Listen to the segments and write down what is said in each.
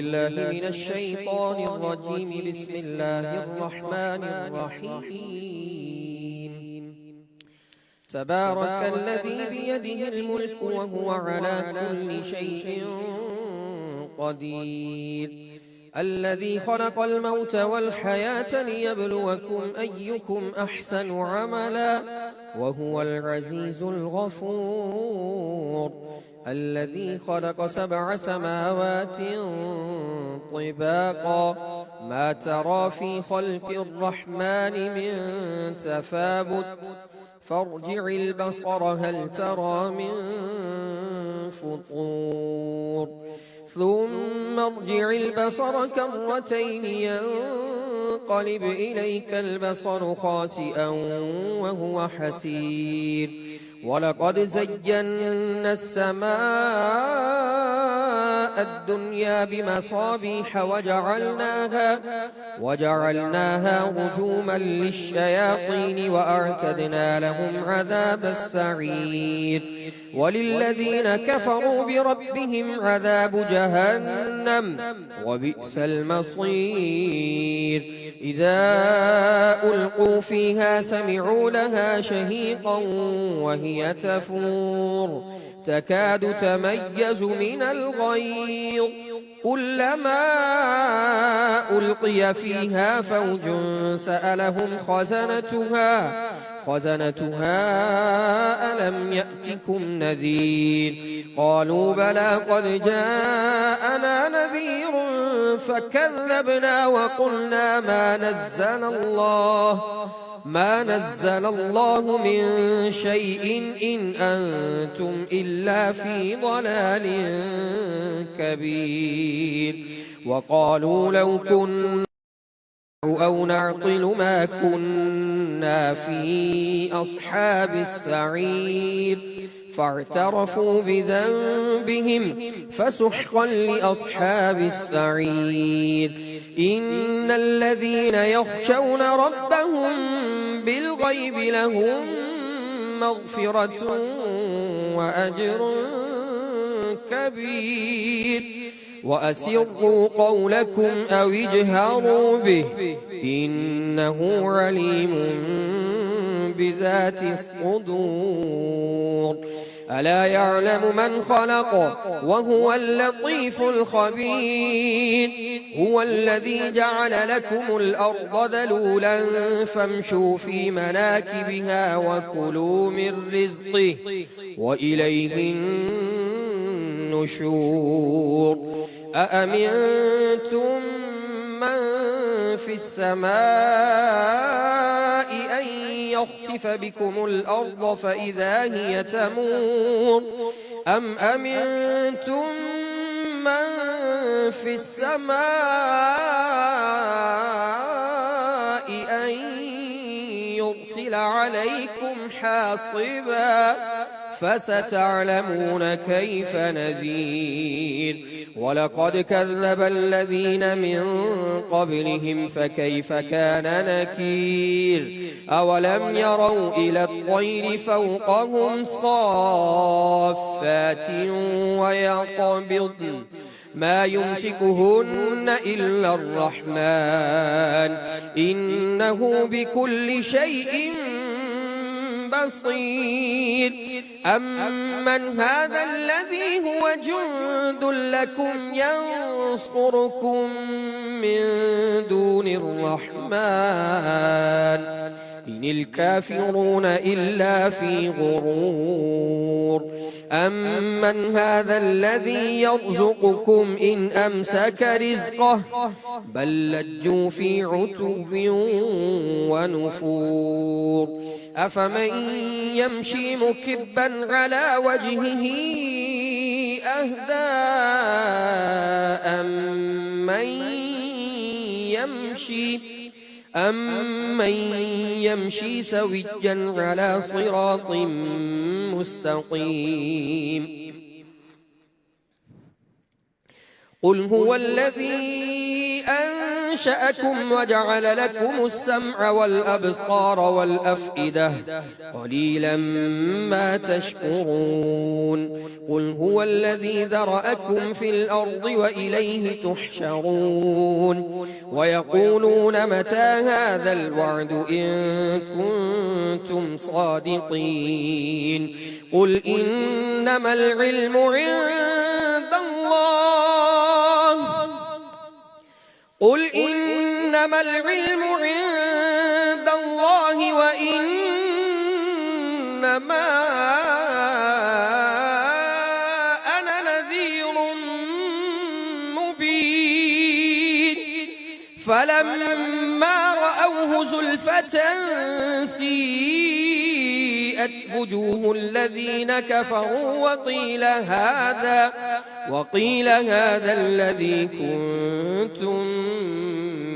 بالله من الشيطان الرجيم. بسم الله الرحمن الرحيم. تبارك الذي بيده الملك وهو على كل شيء قدير. الذي خلق الموت والحياة ليبلوكم أيكم أحسن عملا وهو العزيز الغفور. الذي خلق 7 سماوات طباقا ما ترى في خلق الرحمن من تفاوت فارجع البصر هل ترى من فطور ثم ارجع البصر كرتين ينقلب إليك البصر خاسئا وهو حسير. ولقد زينا السماء الدنيا بمصابيح وجعلناها رجوما للشياطين وأعتدنا لهم عذاب السعير. وللذين كفروا بربهم عذاب جهنم وبئس المصير. إذا ألقوا فيها سمعوا لها شهيقا وهي تفور تكاد تميز من الغيظ كلما ألقي فيها فوج سألهم خزنتها ألم يأتكم نذير قالوا بلى قد جاءنا نذير فكذبنا وقلنا ما نزل الله من شيء إن أنتم إلا في ضلال كبير. وقالوا لو كنا أو نعقل ما كنا في أصحاب السعير فاعترفوا بذنبهم فسحقا لأصحاب السعير. إن الذين يخشون ربهم بالغيب لهم مغفرة وأجر كبير. وأسروا قولكم أو اجهروا به إنه عليم بذات الصدور. ألا يعلم من خلق وهو اللطيف الخبير. هو الذي جعل لكم الأرض ذلولا فامشوا في مناكبها وكلوا من رزقه وإليه النشور. أأمنتم من في السماء أن يخسف بكم الأرض فإذا هي تمور أم أمنتم من في السماء أن يرسل عليكم حاصبا فستعلمون كيف نذير. ولقد كذب الذين من قبلهم فكيف كان نكير. أولم يروا إلى الطير فوقهم صافات ويقبضن ما يمسكهن إلا الرحمن إنه بكل شيء بصير. أمن هذا الذي هو جند لكم ينصركم من دون الرحمن إن الكافرون إلا في غرور. أمن هذا الذي يرزقكم إن أمسك رزقه بل لجوا في عتو ونفور. أفمن يمشي مكبا على وجهه أهدى أمن يمشي سويا على صراط مستقيم. قل هو الذي أنشأكم وجعل لكم السمع والأبصار والأفئدة قليلا ما تشكرون قل هو الذي ذرأكم في الأرض وإليه تحشرون ويقولون متى هذا الوعد إن كنتم صادقين قل إنما العلم عند الله قل إنما العلم عند الله وإنما أنا نذير مبين فلما رأوه زلفة سيئت وجوه الذين كفروا وقيل هذا الذي كنتم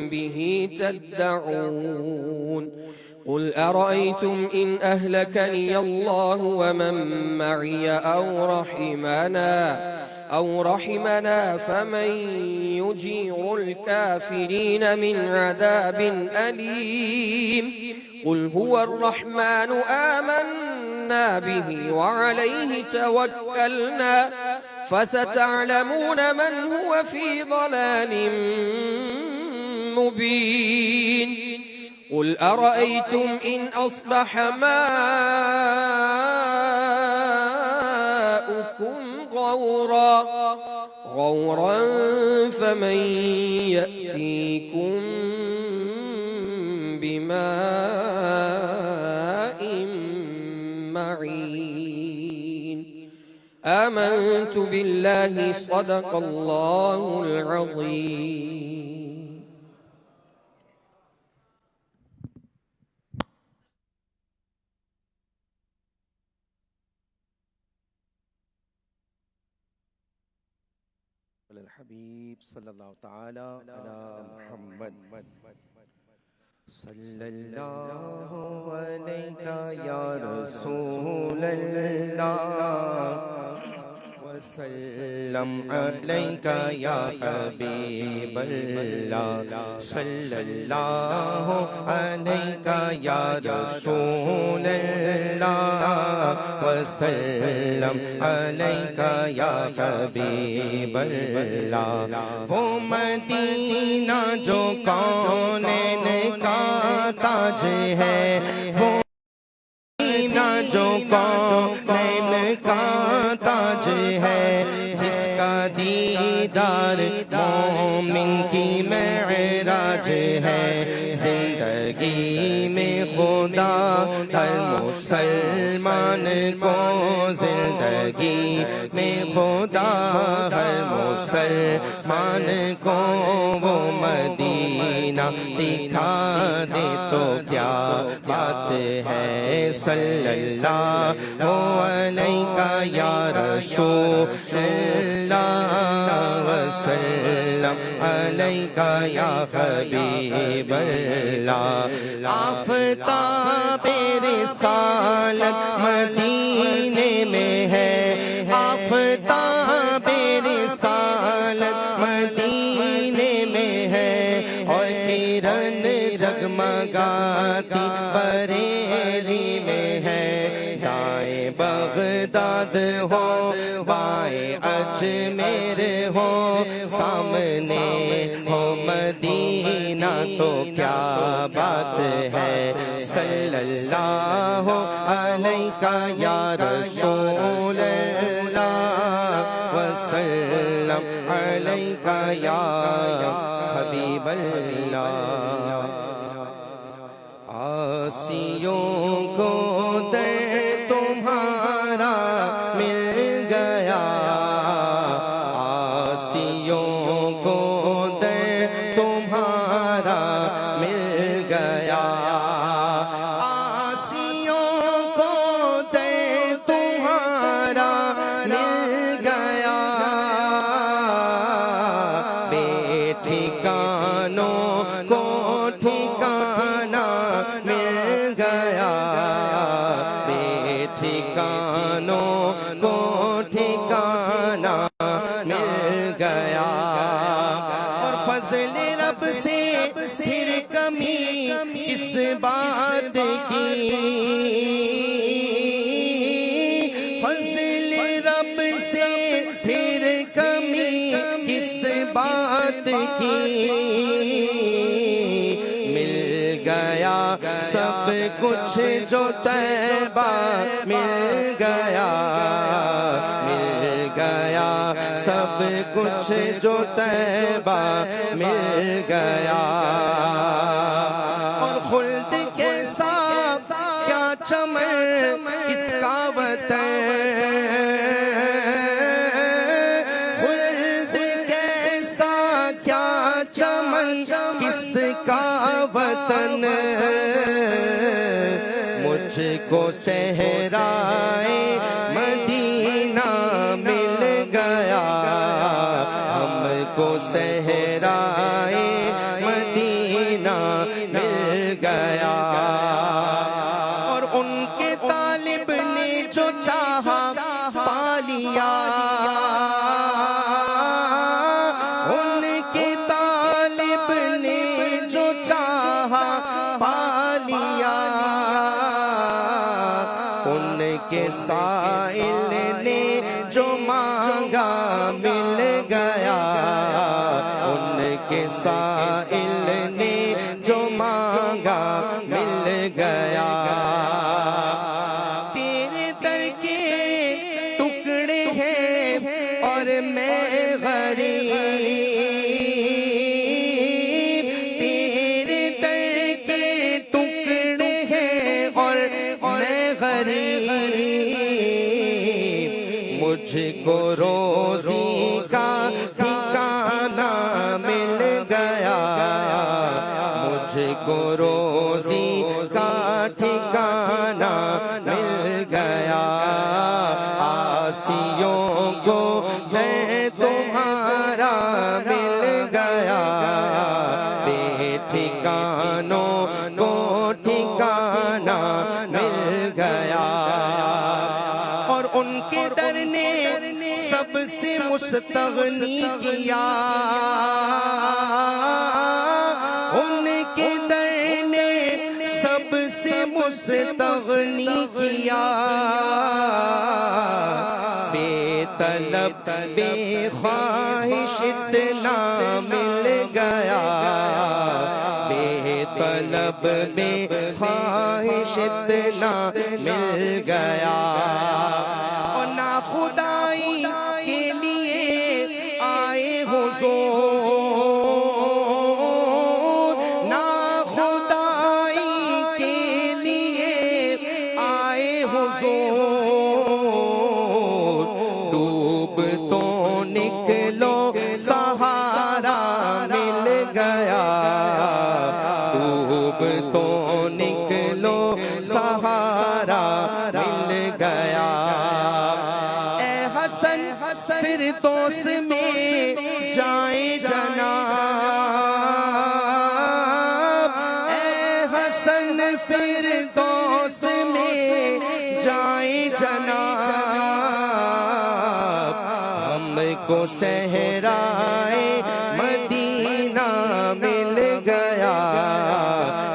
به تدعون قل أرأيتم إن أهلكني الله ومن معي أو رحمنا فمن يجير الكافرين من عذاب أليم قل هو الرحمن آمنا به وعليه توكلنا فستعلمون من هو في ضلال مبين قل أرأيتم إن أصبح ماؤكم غورا فمن يأتيكم بماء معين آمنت بالله صدق الله العظيم الحبيب صلى الله تعالى على محمد صلى الله عليك يا رسول الله وسلم عليك يا حبيب الله صلى الله عليك يا رسول الله وسلم عليك يا حبيب الله وہ مدینہ جو کونین کا تاج ہے وہ مدینہ جو کونین کا تاج ہے جس کا دیدار مومن کی معراج ہے زندگی میں خدا ہر مسلمان کو زندگی میں خدا ہر مسلمان کو وہ مدینہ دکھا دے تو کیا بات ہے صلی اللہ علیہ یا رسول اللہ وسلم علیہ یا حبیب اللہ آفتاب رسالت مدینے میں ہے آفتاب رسالت مدینے میں ہے اور کرن جگمگاتی بریلی میں ہے دائیں بغداد ہو بائیں اجمیر ہو سامنے ہو مدینہ تو کیا بات ہے صلی اللہ علیہ یا رسول اللہ وسلم علیہ یا حبیب اللہ آسیوں کو دے تمہارا مل گیا آسیوں کو دے تمہارا مل گیا آسیوں کو دے تمہارا مل گیا بے ٹھکانوں کو ٹھکانہ مل گیا بے سب کچھ جو طیبہ مل گیا اور خلد کے ساتھ کیا چمن کس کا وطن خلد کے ساتھ کیا چمن کس کا وطن مجھ کو صحرائے مدینہ مل گیا ہم کو صحرائے مدینہ مل گیا اور ان کے طالب نے جو چاہا پا لیا ان کے طالب نے جو چاہا پا لیا ان کے سائل نے جو مانگا مل گیا ان کے سائل نے جو مانگا مل گیا تیرے در کے ٹکڑے ہیں اور میں غریب تیرے در کے ٹکڑے ہیں اور میں غریب مجھ کو روزی کا ٹھکانہ مل گیا مجھ کو روزی کا ٹھکانہ مل گیا آسیوں کو ہے تمہارا مل گیا بے ٹھکانوں کو ٹھکانہ مل گیا اور ان کے در نے سب سے مستغنی کیا ان کے در نے سب سے مستغنی کیا بے طلب بے خواہش اتنا مل گیا بے طلب بے خواہش اتنا مل گیا اور نہ خدائی کے لیے آئے حضور نہ خدائی کے لیے آئے حضور ڈوب تو نکلو سہارا مل گیا ڈوب تو نکلو سہارا مل گیا اے حسن فردوس میں جائیں جناب اے حسن فردوس میں جائیں جناب ہم کو صحرائے مدینہ مل گیا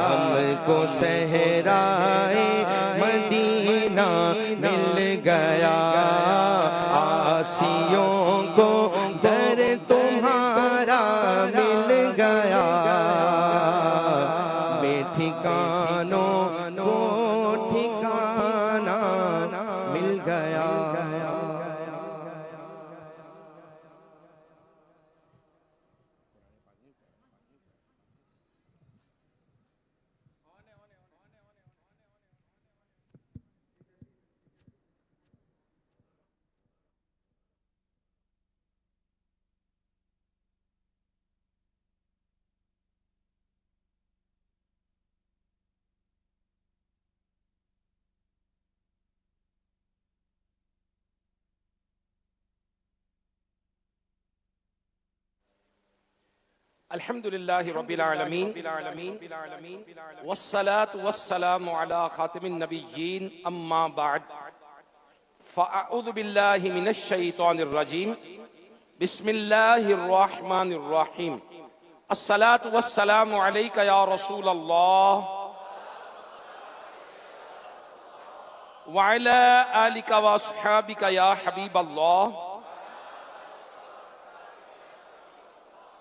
ہم کو صحرائے مدینہ مل گیا آسیوں کو در تمہارا مل گیا بے ٹھکانوں کو ٹھکانہ مل گیا الحمد لله رب العالمين والصلاة والسلام على خاتم النبيين أما بعد فأعوذ بالله من الشيطان الرجيم بسم الله الرحمن الرحيم الصلاة والسلام عليك يا رسول الله وعلى آلك وأصحابك يا حبيب الله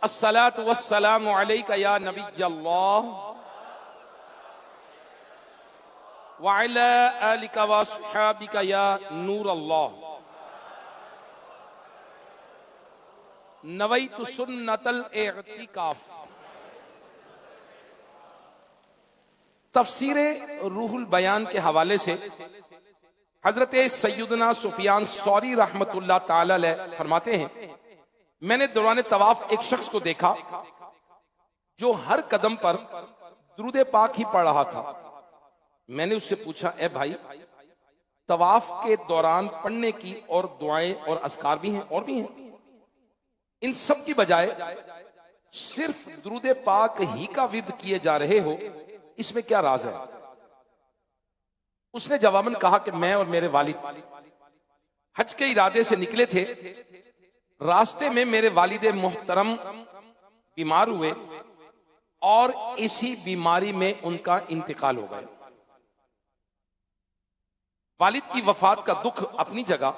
الصلاة والسلام عليك يا نبي الله وعلى آلك وأصحابك يا نور الله نویت سنت الاعتکاف۔ تفسیر روح البیان کے حوالے سے حضرت سیدنا سفیان ثوری رحمت اللہ تعالی علیہ فرماتے ہیں، میں نے دوران طواف ایک شخص کو دیکھا جو ہر قدم پر درود پاک ہی پڑھ رہا تھا۔ میں نے اس سے پوچھا، اے بھائی، طواف کے دوران پڑھنے کی اور دعائیں اور اذکار بھی ہیں اور بھی ہیں، ان سب کی بجائے صرف درود پاک ہی کا ورد کیے جا رہے ہو، اس میں کیا راز ہے؟ اس نے جواباً کہا کہ میں اور میرے والد حج کے ارادے سے نکلے تھے، راستے میں میرے والد محترم بیمار ہوئے اور اسی بیماری میں ان کا انتقال ہو گیا۔ والد کی وفات کا دکھ اپنی جگہ،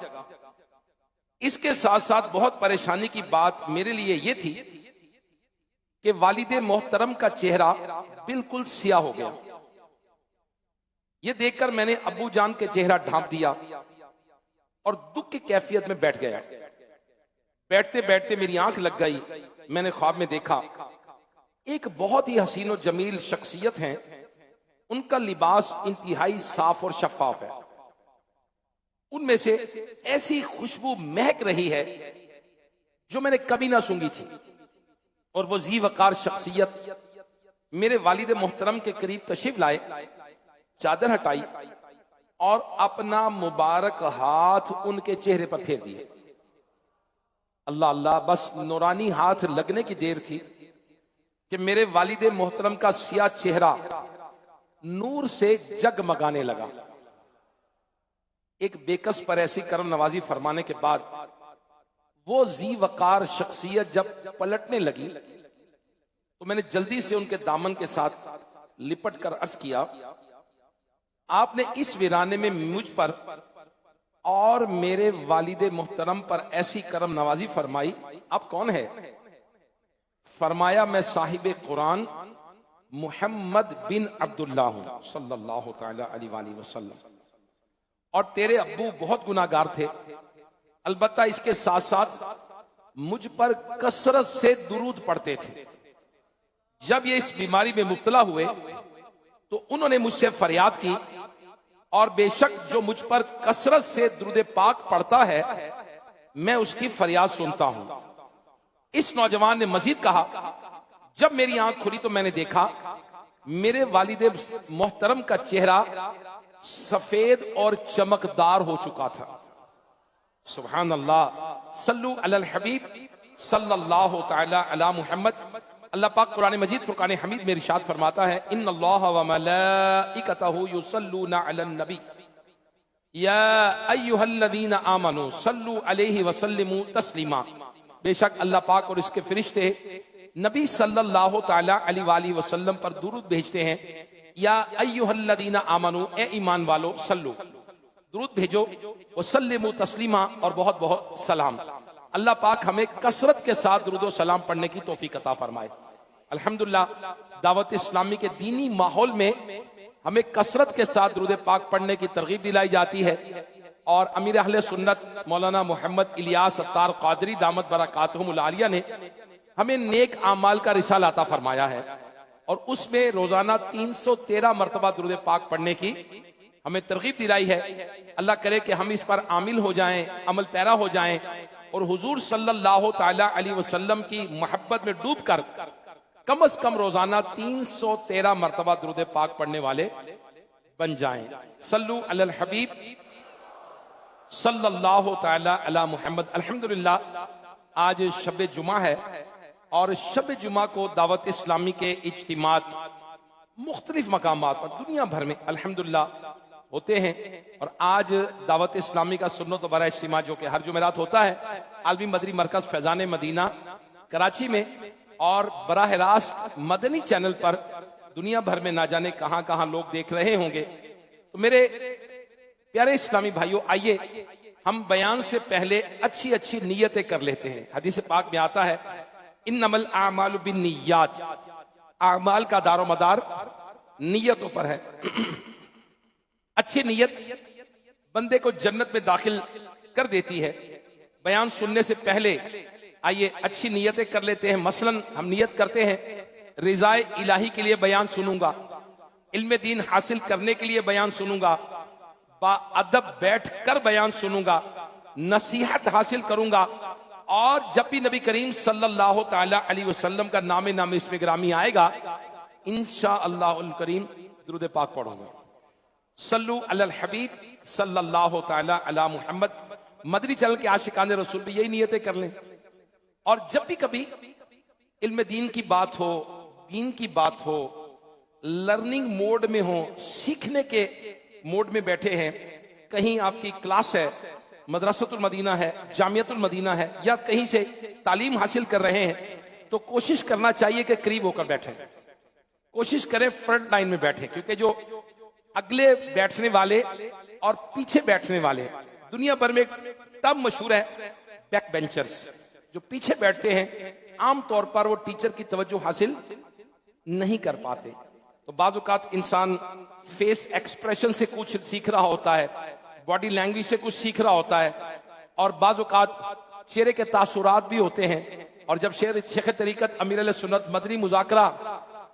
اس کے ساتھ ساتھ بہت پریشانی کی بات میرے لیے یہ تھی کہ والد محترم کا چہرہ بالکل سیاہ ہو گیا۔ یہ دیکھ کر میں نے ابو جان کے چہرہ ڈھانپ دیا اور دکھ کی کیفیت میں بیٹھ گیا۔ بیٹھتے بیٹھتے میری آنکھ لگ گئی، میں نے خواب میں دیکھا ایک بہت ہی حسین و جمیل شخصیت ہیں، ان کا لباس انتہائی صاف اور شفاف ہے، ان میں سے ایسی خوشبو مہک رہی ہے جو میں نے کبھی نہ سونگھی تھی، اور وہ ذی وقار شخصیت میرے والد محترم کے قریب تشریف لائے، چادر ہٹائی اور اپنا مبارک ہاتھ ان کے چہرے پر پھیر دیے۔ اللہ اللہ، بس نورانی ہاتھ لگنے کی دیر تھی کہ میرے والد محترم کا سیاہ چہرہ نور سے جگمگانے لگا۔ ایک بیکس پر ایسی کرم نوازی فرمانے کے بعد وہ ذی وقار شخصیت جب پلٹنے لگی تو میں نے جلدی سے ان کے دامن کے ساتھ لپٹ کر عرض کیا، آپ نے اس ویرانے میں مجھ پر اور میرے والد محترم پر ایسی کرم نوازی فرمائی، آپ کون ہے؟ فرمایا، میں صاحب قرآن محمد بن عبداللہ ہوں صلی اللہ تعالی علیہ وآلہ وسلم، اور تیرے ابو بہت گناہگار تھے، البتہ اس کے ساتھ ساتھ مجھ پر کثرت سے درود پڑھتے تھے۔ جب یہ اس بیماری میں مبتلا ہوئے تو انہوں نے مجھ سے فریاد کی، اور بے شک جو مجھ پر کثرت سے درود پاک پڑھتا ہے میں اس کی فریاد سنتا ہوں۔ اس نوجوان نے مزید کہا، جب میری آنکھ کھلی تو میں نے دیکھا میرے والد محترم کا چہرہ سفید اور چمکدار ہو چکا تھا۔ سبحان اللہ، صلو علی الحبیب صلی اللہ تعالی علی محمد۔ اللہ پاک قرآن مجید فرقان حمید میں ارشاد فرماتا ہے، ان اللہ و ملائکتہ یصلون علی النبی یا ایھا الذین آمنوا صلوا علیہ وسلموا تسلیما۔ بے شک اللہ پاک اور اس کے فرشتے نبی صلی اللہ تعالی علیہ وآلہ وسلم پر درود بھیجتے ہیں۔ یا ایھا الذین آمنوا، اے ایمان والو، صلو، درود بھیجو، وسلموا تسلیما، اور بہت بہت سلام۔ اللہ پاک ہمیں کثرت کے ساتھ درود و سلام پڑھنے کی توفیق عطا فرمائے۔ الحمدللہ دعوت اسلامی کے دینی ماحول میں ہمیں کثرت کے ساتھ درود پاک پڑھنے کی ترغیب دلائی جاتی ہے، اور امیر اہل سنت مولانا محمد الیاس ستار قادری دامت برکاتہم العالیہ نے ہمیں نیک اعمال کا رسالہ عطا فرمایا ہے، اور اس میں روزانہ 313 مرتبہ درود پاک پڑھنے کی ہمیں ترغیب دلائی ہے۔ اللہ کرے کہ ہم اس پر عامل ہو جائیں، عمل پیرا ہو جائیں، اور حضور صلی اللہ تعالی علیہ وسلم کی محبت میں ڈوب کر کم از کم روزانہ 313 مرتبہ درود پاک پڑھنے والے بن جائیں۔ صلو علی الحبیب صلی اللہ تعالی علی محمد۔ الحمدللہ آج شب جمعہ ہے، اور شب جمعہ کو دعوت اسلامی کے اجتماعات مختلف مقامات پر دنیا بھر میں الحمدللہ ہوتے ہیں، اور آج دعوت اسلامی کا سنت و برا اجتماع جو کہ ہر جمعرات ہوتا ہے عالمی مدنی مرکز فیضان مدینہ کراچی میں، اور براہ راست مدنی چینل پر دنیا بھر میں نہ جانے کہاں کہاں لوگ دیکھ رہے ہوں گے۔ تو میرے پیارے اسلامی بھائیوں، آئیے ہم بیان سے پہلے اچھی اچھی نیتیں کر لیتے ہیں۔ حدیث پاک میں آتا ہے، انما الاعمال بالنیات، اعمال کا دار و مدار نیتوں پر ہے۔ اچھی نیت بندے کو جنت میں داخل کر دیتی ہے۔ بیان سننے سے پہلے آئیے اچھی نیتیں کر لیتے ہیں. مثلا ہم نیت کرتے ہیں رضائے الہی کے لیے بیان سنوں گا, علم دین حاصل کرنے کے لیے بیان سنوں گا, با ادب بیٹھ کر بیان سنوں گا, نصیحت حاصل کروں گا, اور جب بھی نبی کریم صلی اللہ تعالی علیہ وسلم کا نام اسم گرامی آئے گا انشاءاللہ الکریم درود پاک پڑھوں گا. صلو علی الحبیب صلی اللہ تعالی علی محمد. مدنی چینل کے عاشقان رسول بھی یہی نیتیں کر لیں. اور جب بھی کبھی علم دین کی بات ہو, دین کی بات ہو, لرننگ موڈ میں ہو, سیکھنے کے موڈ میں بیٹھے ہیں, کہیں آپ کی کلاس ہے, مدرسۃ المدینہ ہے, جامعۃ المدینہ ہے, یا کہیں سے تعلیم حاصل کر رہے ہیں, تو کوشش کرنا چاہیے کہ قریب ہو کر بیٹھیں. کوشش کریں فرنٹ لائن میں بیٹھیں, کیونکہ جو اگلے بیٹھنے والے اور پیچھے بیٹھنے والے, دنیا بھر میں ایک ٹرم مشہور ہے بیک بینچرز. جو پیچھے بیٹھتے ہیں عام طور پر وہ ٹیچر کی توجہ حاصل نہیں کر پاتے. تو بعض اوقات انسان فیس ایکسپریشن سے کچھ سیکھ رہا ہوتا ہے, باڈی لینگویج سے کچھ سیکھ رہا ہوتا ہے, اور بعض اوقات چہرے کے تاثرات بھی ہوتے ہیں. اور جب شیخ طریقت امیر علیہ سنت مدنی مذاکرہ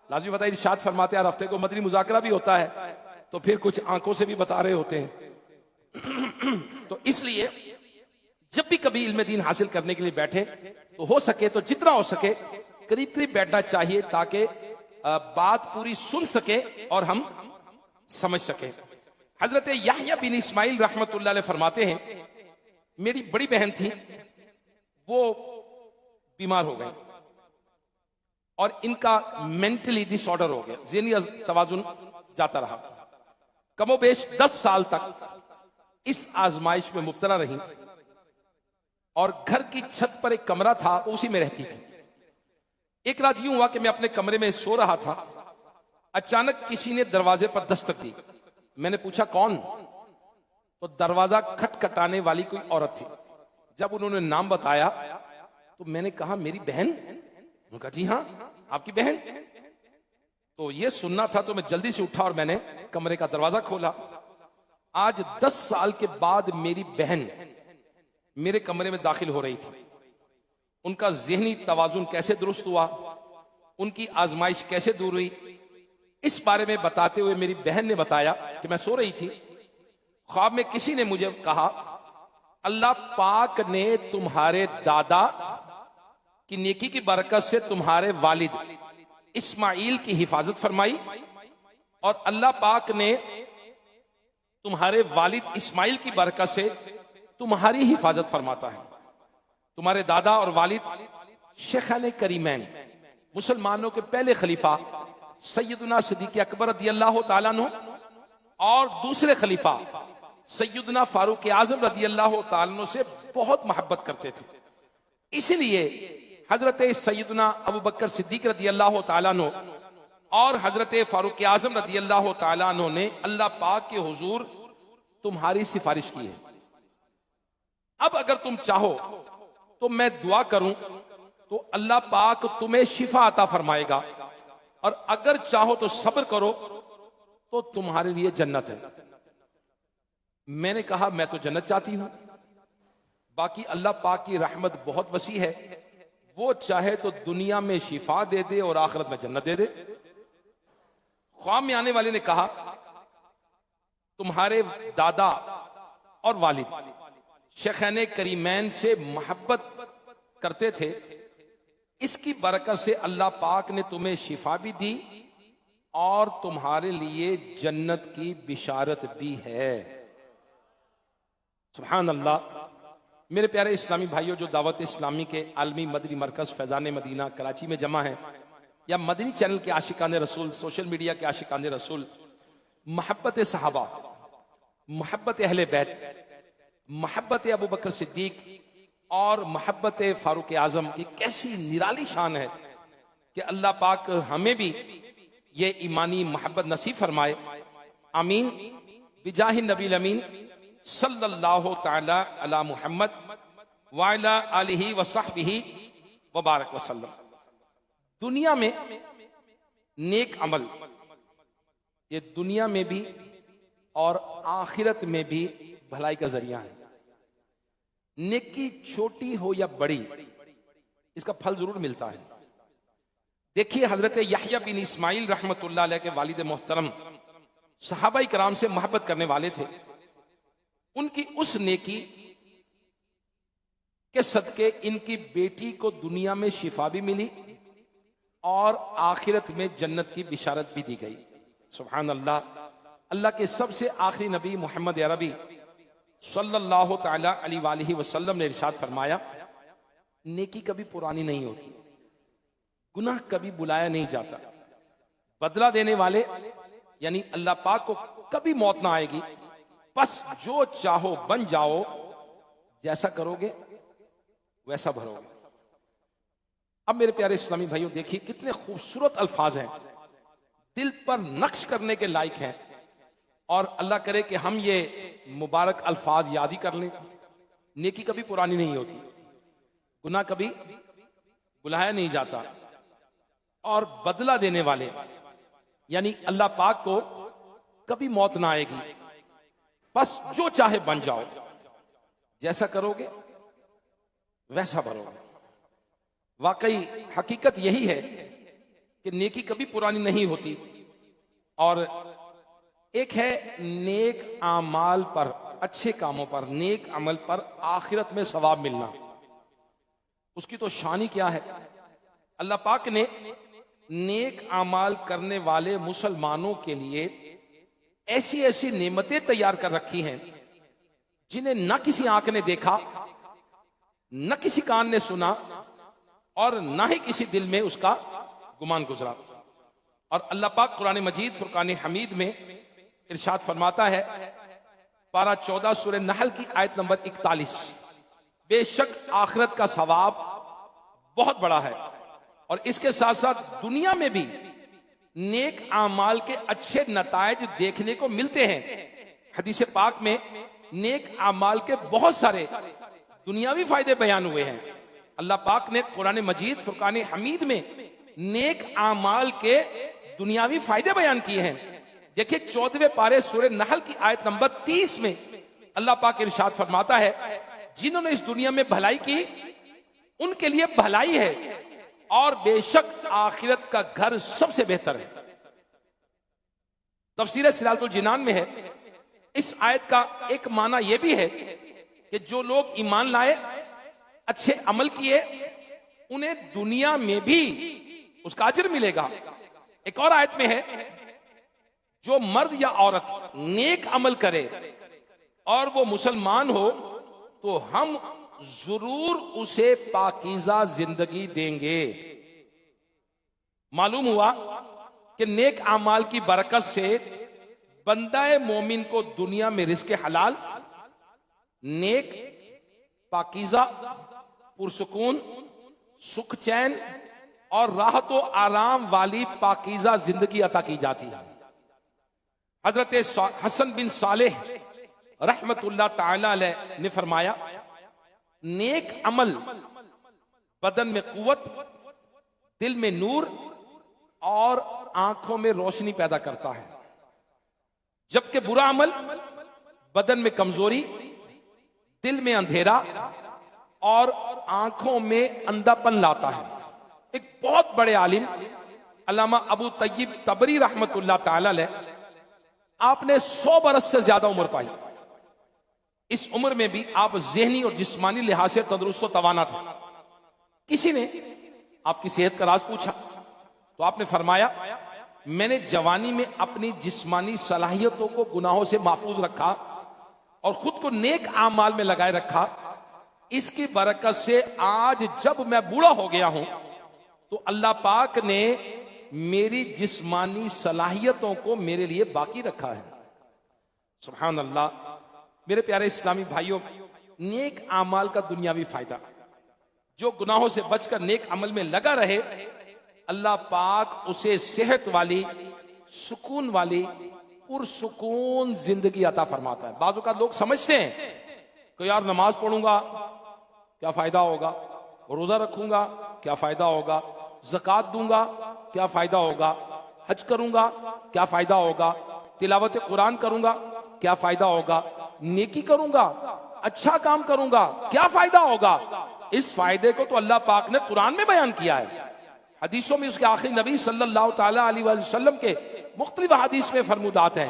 لازمی بتائیے ارشاد فرماتے ہیں ہر ہفتے کو مدنی مذاکرہ بھی ہوتا ہے, تو پھر کچھ آنکھوں سے بھی بتا رہے ہوتے ہیں. تو اس لیے جب بھی کبھی علم دین حاصل کرنے کے لیے بیٹھے تو ہو سکے تو جتنا ہو سکے قریب قریب بیٹھنا چاہیے, تاکہ بات پوری سن سکے اور ہم سمجھ سکیں. حضرت یحییٰ بن اسماعیل رحمت اللہ علیہ فرماتے ہیں میری بڑی بہن تھی, وہ بیمار ہو گئی اور ان کا مینٹلی ڈس آرڈر ہو گیا, ذہنی توازن جاتا رہا. کم و بیش 10 سال تک اس آزمائش میں مبتلا رہی, اور گھر کی چھت پر ایک کمرہ تھا, اسی میں رہتی تھی. ایک رات یوں ہوا کہ میں اپنے کمرے میں سو رہا تھا, اچانک کسی نے دروازے پر دستک دی. میں نے پوچھا کون؟ تو دروازہ کھٹکھٹانے والی کوئی عورت تھی. جب انہوں نے نام بتایا تو میں نے کہا میری بہن؟ انہوں نے کہا جی ہاں آپ کی بہن. تو یہ سننا تھا تو میں جلدی سے اٹھا اور میں نے کمرے کا دروازہ کھولا. آج 10 سال کے بعد میری بہن میرے کمرے میں داخل ہو رہی تھی. ان کا ذہنی توازن کیسے درست ہوا, ان کی آزمائش کیسے دور ہوئی, اس بارے میں بتاتے ہوئے میری بہن نے بتایا کہ میں سو رہی تھی, خواب میں کسی نے مجھے کہا اللہ پاک نے تمہارے دادا کی نیکی کی برکت سے تمہارے والد اسماعیل کی حفاظت فرمائی, اور اللہ پاک نے تمہارے والد اسماعیل کی برکت سے تمہاری حفاظت فرماتا ہے. تمہارے دادا اور والد شیخین کریمین مسلمانوں کے پہلے خلیفہ سیدنا صدیق اکبر رضی اللہ تعالیٰ عنہ اور دوسرے خلیفہ سیدنا فاروق اعظم رضی اللہ تعالیٰ عنہ سے بہت محبت کرتے تھے. اسی لیے حضرت سیدنا ابو بکر صدیق رضی اللہ تعالیٰ عنہ اور حضرت فاروق اعظم رضی اللہ تعالیٰ عنہ نے اللہ پاک کے حضور تمہاری سفارش کی ہے. اب اگر تم چاہو تو میں دعا کروں تو اللہ پاک تمہیں شفا عطا فرمائے گا, اور اگر چاہو تو صبر کرو تو تمہارے لیے جنت ہے. میں نے کہا میں تو جنت چاہتی ہوں, باقی اللہ پاک کی رحمت بہت وسیع ہے, وہ چاہے تو دنیا میں شفا دے دے اور آخرت میں جنت دے دے. خواب میں آنے والے نے کہا تمہارے دادا اور والد شیخین کریمین سے محبت کرتے تھے, اس کی برکت سے اللہ پاک نے تمہیں شفا بھی دی اور تمہارے لیے جنت کی بشارت بھی ہے. سبحان اللہ. میرے پیارے اسلامی بھائیوں, جو دعوت اسلامی کے عالمی مدنی مرکز فیضان مدینہ کراچی میں جمع ہیں, یا مدنی چینل کے عاشقان رسول, سوشل میڈیا کے عاشقان رسول, محبت صحابہ, محبت اہل بیت, محبت ابو بکر صدیق اور محبت فاروق اعظم کی کیسی نرالی شان ہے کہ اللہ پاک ہمیں بھی یہ ایمانی محبت نصیب فرمائے. آمین. بجاہ النبی الامین صلی اللہ تعالی علی محمد وعلی آلہ وصحبہ وبارک وسلم. دنیا میں نیک عمل یہ دنیا میں بھی اور آخرت میں بھی بھلائی کا ذریعہ ہے. نیکی چھوٹی ہو یا بڑی اس کا پھل ضرور ملتا ہے. دیکھیے حضرت یحییٰ بن اسماعیل رحمت اللہ علیہ کے والد محترم صحابہ کرام سے محبت کرنے والے تھے. ان کی اس نیکی کے صدقے ان کی بیٹی کو دنیا میں شفا بھی ملی اور آخرت میں جنت کی بشارت بھی دی گئی. سبحان اللہ. اللہ کے سب سے آخری نبی محمد عربی صلی اللہ تعالی علیہ وآلہ وسلم نے ارشاد فرمایا نیکی کبھی پرانی نہیں ہوتی, گناہ کبھی بلایا نہیں جاتا, بدلہ دینے والے یعنی اللہ پاک کو کبھی موت نہ آئے گی, بس جو چاہو بن جاؤ, جیسا کرو گے ویسا بھرو گے. اب میرے پیارے اسلامی بھائیوں دیکھیے کتنے خوبصورت الفاظ ہیں, دل پر نقش کرنے کے لائق ہیں, اور اللہ کرے کہ ہم یہ مبارک الفاظ یاد ہی کر لیں. نیکی کبھی پرانی نہیں ہوتی, گناہ کبھی بلایا نہیں جاتا, اور بدلہ دینے والے یعنی اللہ پاک کو کبھی موت نہ آئے گی, بس جو چاہے بن جاؤ, جیسا کرو گے ویسا بھرو گے. واقعی حقیقت یہی ہے کہ نیکی کبھی پرانی نہیں ہوتی, اور ایک ہے نیک اعمال پر, اچھے کاموں پر, نیک عمل پر آخرت میں ثواب ملنا. اس کی تو شان ہی کیا ہے. اللہ پاک نے نیک اعمال کرنے والے مسلمانوں کے لیے ایسی ایسی نعمتیں تیار کر رکھی ہیں جنہیں نہ کسی آنکھ نے دیکھا, نہ کسی کان نے سنا, اور نہ ہی کسی دل میں اس کا گمان گزرا. اور اللہ پاک قرآن مجید فرقان حمید میں ارشاد فرماتا ہے, پارہ 14 سورہ نحل کی آیت نمبر 41, بے شک آخرت کا ثواب بہت بڑا ہے, اور اس کے ساتھ ساتھ دنیا میں بھی نیک اعمال کے اچھے نتائج دیکھنے کو ملتے ہیں. حدیث پاک میں نیک اعمال کے بہت سارے دنیاوی فائدے بیان ہوئے ہیں. اللہ پاک نے قرآن مجید فرقان حمید میں نیک اعمال کے دنیاوی فائدے بیان کیے ہیں. دیکھیں 14ویں پارے سورہ نحل کی آیت نمبر 30 میں اللہ پاک ارشاد فرماتا ہے, جنہوں نے اس دنیا میں بھلائی کی ان کے لیے بھلائی ہے, اور بے شک آخرت کا گھر سب سے بہتر ہے. تفسیر صلالۃ الجنان میں ہے, اس آیت کا ایک معنی یہ بھی ہے کہ جو لوگ ایمان لائے, اچھے عمل کیے, انہیں دنیا میں بھی اس کا اجر ملے گا. ایک اور آیت میں ہے, جو مرد یا عورت نیک عمل کرے اور وہ مسلمان ہو تو ہم ضرور اسے پاکیزہ زندگی دیں گے. معلوم ہوا کہ نیک اعمال کی برکت سے بندہ مومن کو دنیا میں رزق حلال, نیک, پاکیزہ, پرسکون, سکھ چین اور راحت و آرام والی پاکیزہ زندگی عطا کی جاتی ہے. حضرت حسن بن صالح رحمت اللہ تعالی علیہ نے فرمایا, نیک عمل بدن میں قوت, دل میں نور اور آنکھوں میں روشنی پیدا کرتا ہے, جبکہ برا عمل بدن میں کمزوری, دل میں اندھیرا اور آنکھوں میں اندھا پن لاتا ہے. ایک بہت بڑے عالم علامہ ابو طیب تبری رحمت اللہ تعالی علیہ, آپ نے 100 برس سے زیادہ عمر پائی. اس عمر میں بھی آپ ذہنی اور جسمانی لحاظ سے تندرست و توانا تھے. کسی نے آپ کی صحت کا راز پوچھا تو آپ نے فرمایا, میں نے جوانی میں اپنی جسمانی صلاحیتوں کو گناہوں سے محفوظ رکھا اور خود کو نیک اعمال میں لگائے رکھا. اس کی برکت سے آج جب میں بوڑھا ہو گیا ہوں تو اللہ پاک نے میری جسمانی صلاحیتوں کو میرے لیے باقی رکھا ہے. سبحان اللہ. میرے پیارے اسلامی بھائیوں, نیک اعمال کا دنیاوی فائدہ, جو گناہوں سے بچ کر نیک عمل میں لگا رہے, اللہ پاک اسے صحت والی, سکون والی, پرسکون زندگی عطا فرماتا ہے. بعض اوقات لوگ سمجھتے ہیں کہ یار نماز پڑھوں گا کیا فائدہ ہوگا, روزہ رکھوں گا کیا فائدہ ہوگا, زکوٰۃ دوں گا کیا فائدہ ہوگا, حج کروں گا کیا فائدہ ہوگا, تلاوت قرآن کروں گا کیا فائدہ ہوگا, نیکی کروں گا, اچھا کام کروں گا کیا فائدہ ہوگا. اس فائدے کو تو اللہ پاک نے قرآن میں بیان کیا ہے، حدیثوں میں اس کے آخری نبی صلی اللہ تعالی علیہ وسلم کے مختلف حدیث میں فرمودات ہیں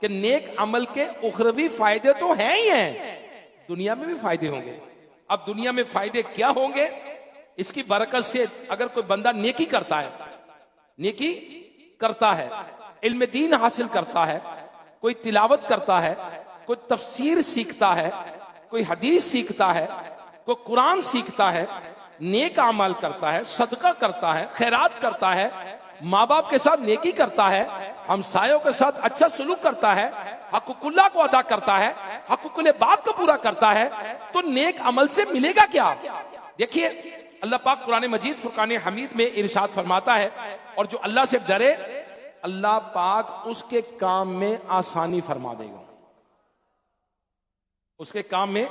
کہ نیک عمل کے اخروی فائدے تو ہیں ہی ہیں، دنیا میں بھی فائدے ہوں گے۔ اب دنیا میں فائدے کیا ہوں گے؟ اس کی برکت سے اگر کوئی بندہ نیکی کرتا ہے، علم دین حاصل کرتا ہے، کوئی تلاوت کرتا ہے، کوئی تفسیر سیکھتا ہے، کوئی حدیث سیکھتا ہے، کوئی قرآن سیکھتا ہے، نیک اعمال کرتا ہے، صدقہ کرتا ہے، خیرات کرتا ہے، ماں باپ کے ساتھ نیکی کرتا ہے، ہمسایوں کے ساتھ اچھا سلوک کرتا ہے، حقوق اللہ کو ادا کرتا ہے، حقوق العباد کو پورا کرتا ہے، تو نیک عمل سے ملے گا کیا؟ دیکھیے اللہ پاک قرآن مجید فرقان حمید میں ارشاد فرماتا ہے، اور جو اللہ سے ڈرے اللہ پاک اس کے کام میں آسانی فرما دے گا، اس کے کام میں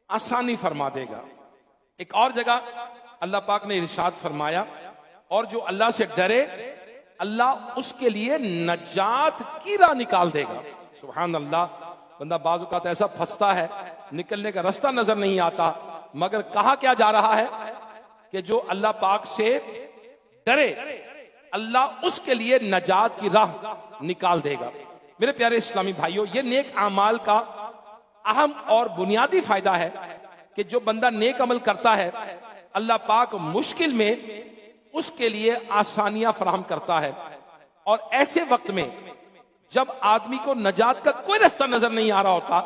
آسانی فرما دے گا۔ ایک اور جگہ اللہ پاک نے ارشاد فرمایا، اور جو اللہ سے ڈرے اللہ اس کے لیے نجات کی راہ نکال دے گا۔ سبحان اللہ، بندہ بعض اوقات ایسا پھنستا ہے نکلنے کا راستہ نظر نہیں آتا، مگر کہا کیا جا رہا ہے کہ جو اللہ پاک سے ڈرے اللہ اس کے لیے نجات کی راہ نکال دے گا۔ میرے پیارے اسلامی بھائیوں، یہ نیک اعمال کا اہم اور بنیادی فائدہ ہے کہ جو بندہ نیک عمل کرتا ہے اللہ پاک مشکل میں اس کے لیے آسانیاں فراہم کرتا ہے، اور ایسے وقت میں جب آدمی کو نجات کا کوئی راستہ نظر نہیں آ رہا ہوتا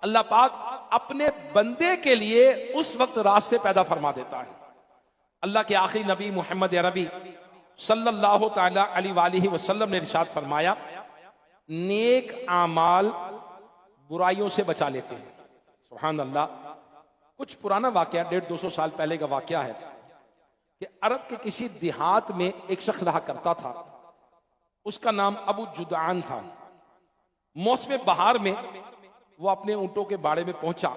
اللہ پاک اپنے بندے کے لیے اس وقت راستے پیدا فرما دیتا ہے۔ اللہ کے آخری نبی محمد عربی صلی اللہ تعالی علیہ وآلہ وسلم نے ارشاد فرمایا، نیک اعمال برائیوں سے بچا لیتے ہیں۔ سبحان اللہ، کچھ پرانا واقعہ 150-200 سال پہلے کا واقعہ ہے کہ عرب کے کسی دیہات میں ایک شخص رہا کرتا تھا، اس کا نام ابو جدعان تھا۔ موسم بہار میں وہ اپنے اونٹوں کے باڑے میں پہنچا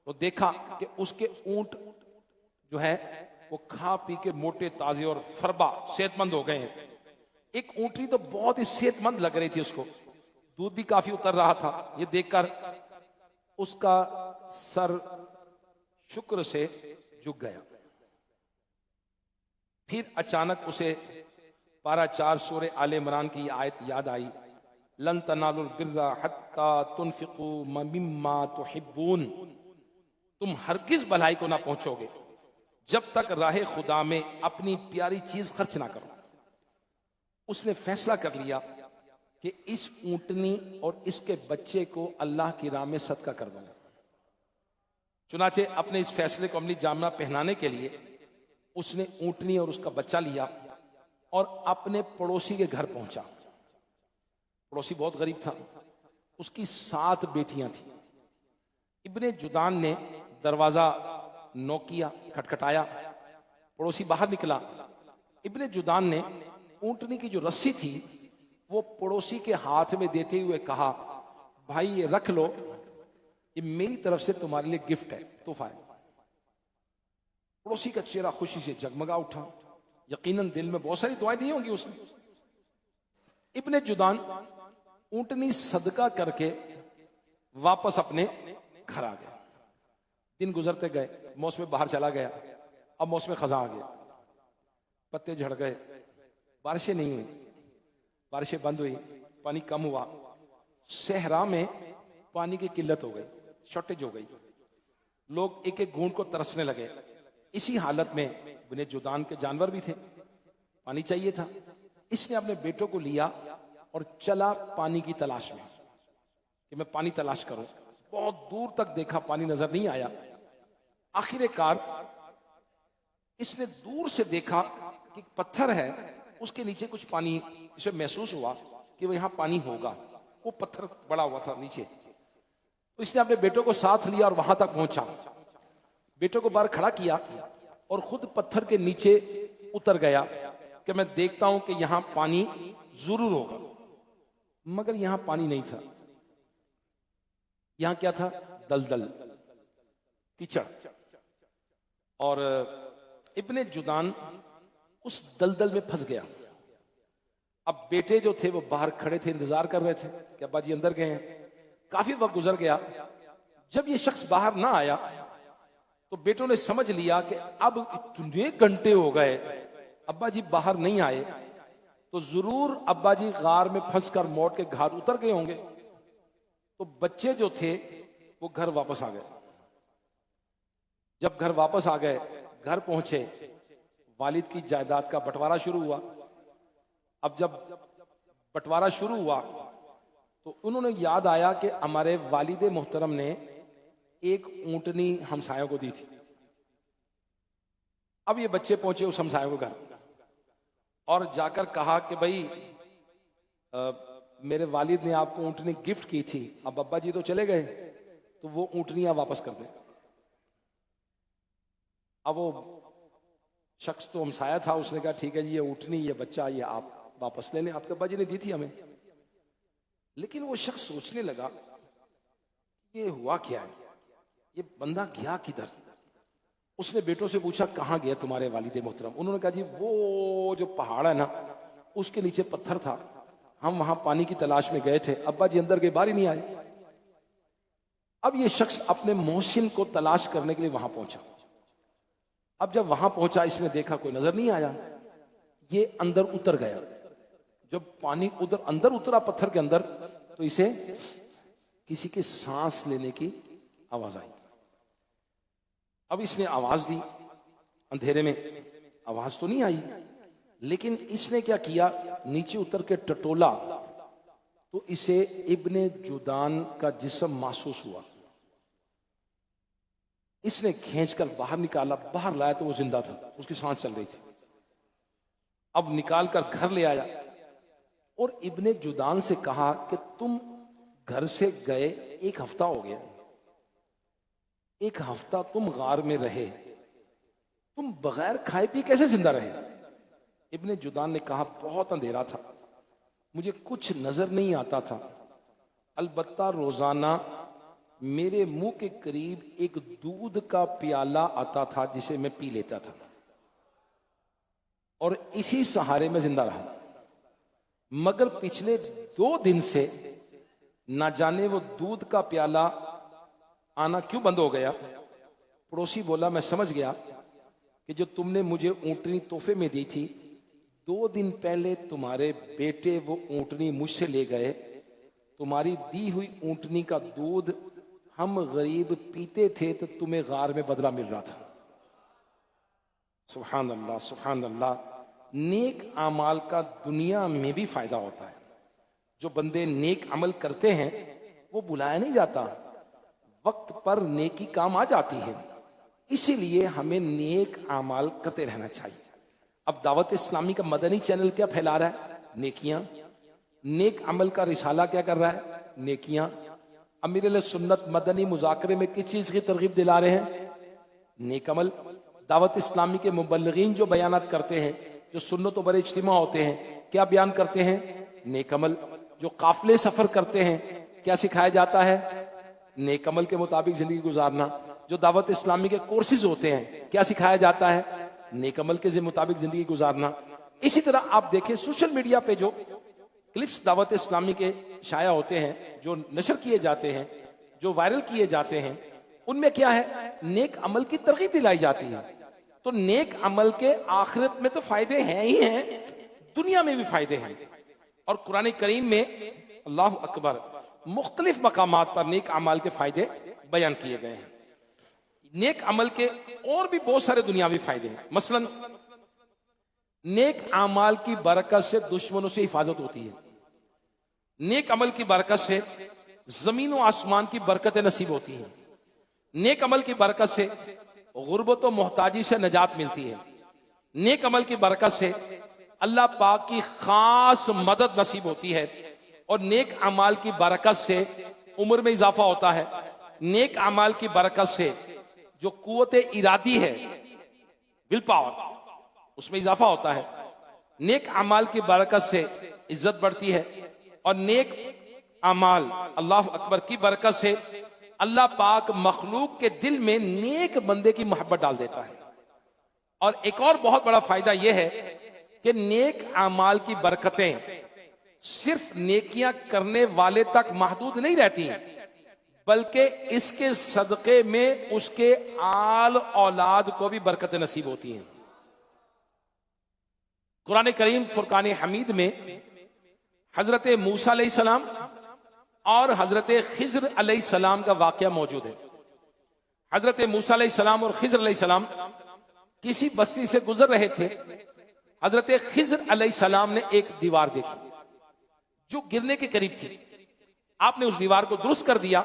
تو دیکھا کہ اس کے اونٹ جو ہے وہ کھا پی کے موٹے تازے اور فربا صحت مند ہو گئے ہیں۔ ایک اونٹنی تو بہت ہی صحت مند لگ رہی تھی، اس کو دودھ بھی کافی اتر رہا تھا۔ یہ دیکھ کر اس کا سر شکر سے جھک گیا۔ پھر اچانک اسے پارہ 4 سورہ آل عمران کی آیت یاد آئی، لن تنالوا البر حتی تنفقوا مما تحبون، تم ہرگز بھلائی کو نہ پہنچو گے جب تک راہ خدا میں اپنی پیاری چیز خرچ نہ کرو۔ اس نے فیصلہ کر لیا کہ اس اونٹنی اور اس کے بچے کو اللہ کی راہ میں صدقہ کر دوں گا۔ چنانچہ اپنے اس فیصلے کو عملی جامہ پہنانے کے لیے اس نے اونٹنی اور اس کا بچہ لیا اور اپنے پڑوسی کے گھر پہنچا۔ پڑوسی بہت غریب تھا، اس کی 7 بیٹیاں تھیں۔ ابن جدعان نے دروازہ نوک کیا، کھٹکھٹایا، پڑوسی باہر نکلا۔ ابن جدعان نے اونٹنی کی جو رسی تھی وہ پڑوسی کے ہاتھ میں دیتے ہوئے کہا، بھائی یہ رکھ لو، یہ میری طرف سے تمہارے لیے گفٹ ہے، تحفہ ہے۔ پڑوسی کا چہرہ خوشی سے جگمگا اٹھا، یقیناً دل میں بہت ساری دعائیں دی ہوں گی اس نے۔ ابن جدعان اونٹنی صدقہ کر کے واپس اپنے گھر آ گیا۔ دن گزرتے گئے، موسم بہار چلا گیا، اب موسم خزاں آ گیا، پتے جھڑ گئے، بارشیں نہیں ہوئی، بارشیں بند ہوئی، پانی کم ہوا، صحرا میں پانی کی قلت ہو گئی، شارٹیج ہو گئی، لوگ ایک ایک گھونٹ کو ترسنے لگے۔ اسی حالت میں ابن جدعان کے جانور بھی تھے، پانی چاہیے تھا۔ اس نے اپنے بیٹوں کو لیا اور چلا پانی کی تلاش میں کہ میں پانی تلاش کروں۔ بہت دور تک دیکھا، پانی نظر نہیں آیا۔ آخر کار اس نے دور سے دیکھا کہ ایک پتھر ہے، اس کے نیچے کچھ پانی، اسے محسوس ہوا کہ وہ یہاں پانی ہوگا۔ وہ پتھر بڑا ہوا تھا نیچے، اس نے اپنے بیٹوں کو ساتھ لیا اور وہاں تک پہنچا۔ بیٹوں کو باہر کھڑا کیا اور خود پتھر کے نیچے اتر گیا کہ میں دیکھتا ہوں کہ یہاں پانی ضرور ہوگا، مگر یہاں پانی نہیں تھا۔ یہاں کیا تھا؟ دلدل، کیچڑ۔ اور ابن جدعان اس دلدل میں پھنس گیا۔ اب بیٹے جو تھے وہ باہر کھڑے تھے، انتظار کر رہے تھے کہ ابا جی اندر گئے ہیں۔ کافی وقت گزر گیا، جب یہ شخص باہر نہ آیا تو بیٹوں نے سمجھ لیا کہ اب اتنے گھنٹے ہو گئے ابا جی باہر نہیں آئے تو ضرور ابا جی غار میں پھنس کر موت کے گھاٹ اتر گئے ہوں گے. تو بچے جو تھے وہ گھر واپس آ گئے. جب گھر واپس آ گئے, گھر پہنچے, والد کی جائیداد کا بٹوارا شروع ہوا. اب جب بٹوارا شروع ہوا تو انہوں نے یاد آیا کہ ہمارے والد محترم نے ایک اونٹنی ہمسایوں کو دی تھی. اب یہ بچے پہنچے اس ہمسایوں کو گھر اور جا کر کہا کہ بھائی میرے والد نے آپ کو اونٹنی گفٹ کی تھی, اب ابا جی تو چلے گئے تو وہ اونٹنیاں واپس کر دیں. اب وہ شخص تو ہمسایہ تھا, اس نے کہا ٹھیک ہے جی, یہ اونٹنی یہ بچہ یہ آپ واپس لے لیں, آپ کے ابا جی نے دی تھی ہمیں. لیکن وہ شخص سوچنے لگا یہ ہوا کیا ہے, یہ بندہ گیا کدھر. اس نے بیٹوں سے پوچھا کہاں گیا تمہارے والد محترم. انہوں نے کہا جی وہ جو پہاڑ ہے نا اس کے نیچے پتھر تھا, ہم وہاں پانی کی تلاش میں گئے تھے, ابا جی اندر کے باہر ہی نہیں آئے. اب یہ شخص اپنے محسن کو تلاش کرنے کے لیے وہاں پہنچا. اب جب وہاں پہنچا اس نے دیکھا کوئی نظر نہیں آیا, یہ اندر اتر گیا. جب پانی اندر اترا پتھر کے اندر تو اسے کسی کے سانس لینے کی آواز آئی. اب اس نے آواز دی, اندھیرے میں آواز تو نہیں آئی, لیکن اس نے کیا کیا, نیچے اتر کے ٹٹولا تو اسے ابن جدان کا جسم محسوس ہوا. اس نے کھینچ کر باہر نکالا, باہر لایا تو وہ زندہ تھا, اس کی سانس چل رہی تھی. اب نکال کر گھر لے آیا اور ابن جدان سے کہا کہ تم گھر سے گئے 1 ہفتہ ہو گیا, 1 ہفتہ تم غار میں رہے, تم بغیر کھائے پی کیسے زندہ رہے؟ ابن جدان نے کہا بہت اندھیرا تھا, مجھے کچھ نظر نہیں آتا تھا, البتہ روزانہ میرے منہ کے قریب ایک دودھ کا پیالہ آتا تھا جسے میں پی لیتا تھا اور اسی سہارے میں زندہ رہا. مگر پچھلے 2 دن سے نہ جانے وہ دودھ کا پیالہ آنا کیوں بند ہو گیا. پڑوسی بولا میں سمجھ گیا کہ جو تم نے مجھے اونٹنی تحفے میں دی تھی 2 دن پہلے تمہارے بیٹے وہ اونٹنی مجھ سے لے گئے. تمہاری دی ہوئی اونٹنی کا دودھ ہم غریب پیتے تھے تو تمہیں غار میں بدلہ مل رہا تھا. سبحان اللہ سبحان اللہ. نیک اعمال کا دنیا میں بھی فائدہ ہوتا ہے. جو بندے نیک عمل کرتے ہیں وہ بلایا نہیں جاتا, وقت پر نیکی کام آ جاتی ہے. اسی لیے ہمیں نیک اعمال کرتے رہنا چاہیے. اب دعوت اسلامی کا مدنی چینل کیا پھیلا رہا ہے؟ نیکیاں. نیک عمل کا رسالہ کیا کر رہا ہے؟ نیکیاں. امیر علیہ سنت مدنی مذاکرے میں کس چیز کی ترغیب دلا رہے ہیں؟ نیک عمل. دعوت اسلامی کے مبلغین جو بیانات کرتے ہیں, جو سنت و بڑے اجتماع ہوتے ہیں, کیا بیان کرتے ہیں؟ نیک عمل. جو قافلے سفر کرتے ہیں کیا سکھایا جاتا ہے؟ نیک عمل کے مطابق زندگی گزارنا. جو دعوت اسلامی کے کورسز ہوتے ہیں کیا سکھایا جاتا ہے؟ نیک عمل کے مطابق زندگی گزارنا. اسی طرح آپ دیکھیں سوشل میڈیا پہ جو کلپس دعوت اسلامی کے شائع ہوتے ہیں, جو نشر کیے جاتے ہیں, جو وائرل کیے جاتے ہیں, ان میں کیا ہے؟ نیک عمل کی ترغیب دلائی جاتی ہے. تو نیک عمل کے آخرت میں تو فائدے ہیں ہی ہیں, دنیا میں بھی فائدے ہیں. اور قرآن کریم میں اللہ اکبر مختلف مقامات پر نیک اعمال کے فائدے بیان کیے گئے ہیں. نیک عمل کے اور بھی بہت سارے دنیاوی فائدے ہیں. مثلا نیک اعمال کی برکت سے دشمنوں سے حفاظت ہوتی ہے. نیک عمل کی برکت سے زمین و آسمان کی برکتیں نصیب ہوتی ہیں. نیک عمل کی برکت سے غربت و محتاجی سے نجات ملتی ہے. نیک عمل کی برکت سے اللہ پاک کی خاص مدد نصیب ہوتی ہے. اور نیک اعمال کی برکت سے عمر میں اضافہ ہوتا ہے. نیک اعمال کی برکت سے جو قوت ارادی ہے, ول پاور, اس میں اضافہ ہوتا ہے. نیک اعمال کی برکت سے عزت بڑھتی ہے. اور نیک اعمال اللہ اکبر کی برکت سے اللہ پاک مخلوق کے دل میں نیک بندے کی محبت ڈال دیتا ہے. اور ایک اور بہت بڑا فائدہ یہ ہے کہ نیک اعمال کی برکتیں صرف نیکیاں کرنے والے تک محدود نہیں رہتی, بلکہ اس کے صدقے میں اس کے آل اولاد کو بھی برکت نصیب ہوتی ہیں۔ قرآن کریم فرقان حمید میں حضرت موسیٰ علیہ السلام اور حضرت خضر علیہ السلام کا واقعہ موجود ہے۔ حضرت موسیٰ علیہ السلام اور خضر علیہ السلام کسی بستی سے گزر رہے تھے۔ حضرت خضر علیہ السلام نے ایک دیوار دیکھی جو گرنے کے قریب تھی، آپ نے اس دیوار کو درست کر دیا۔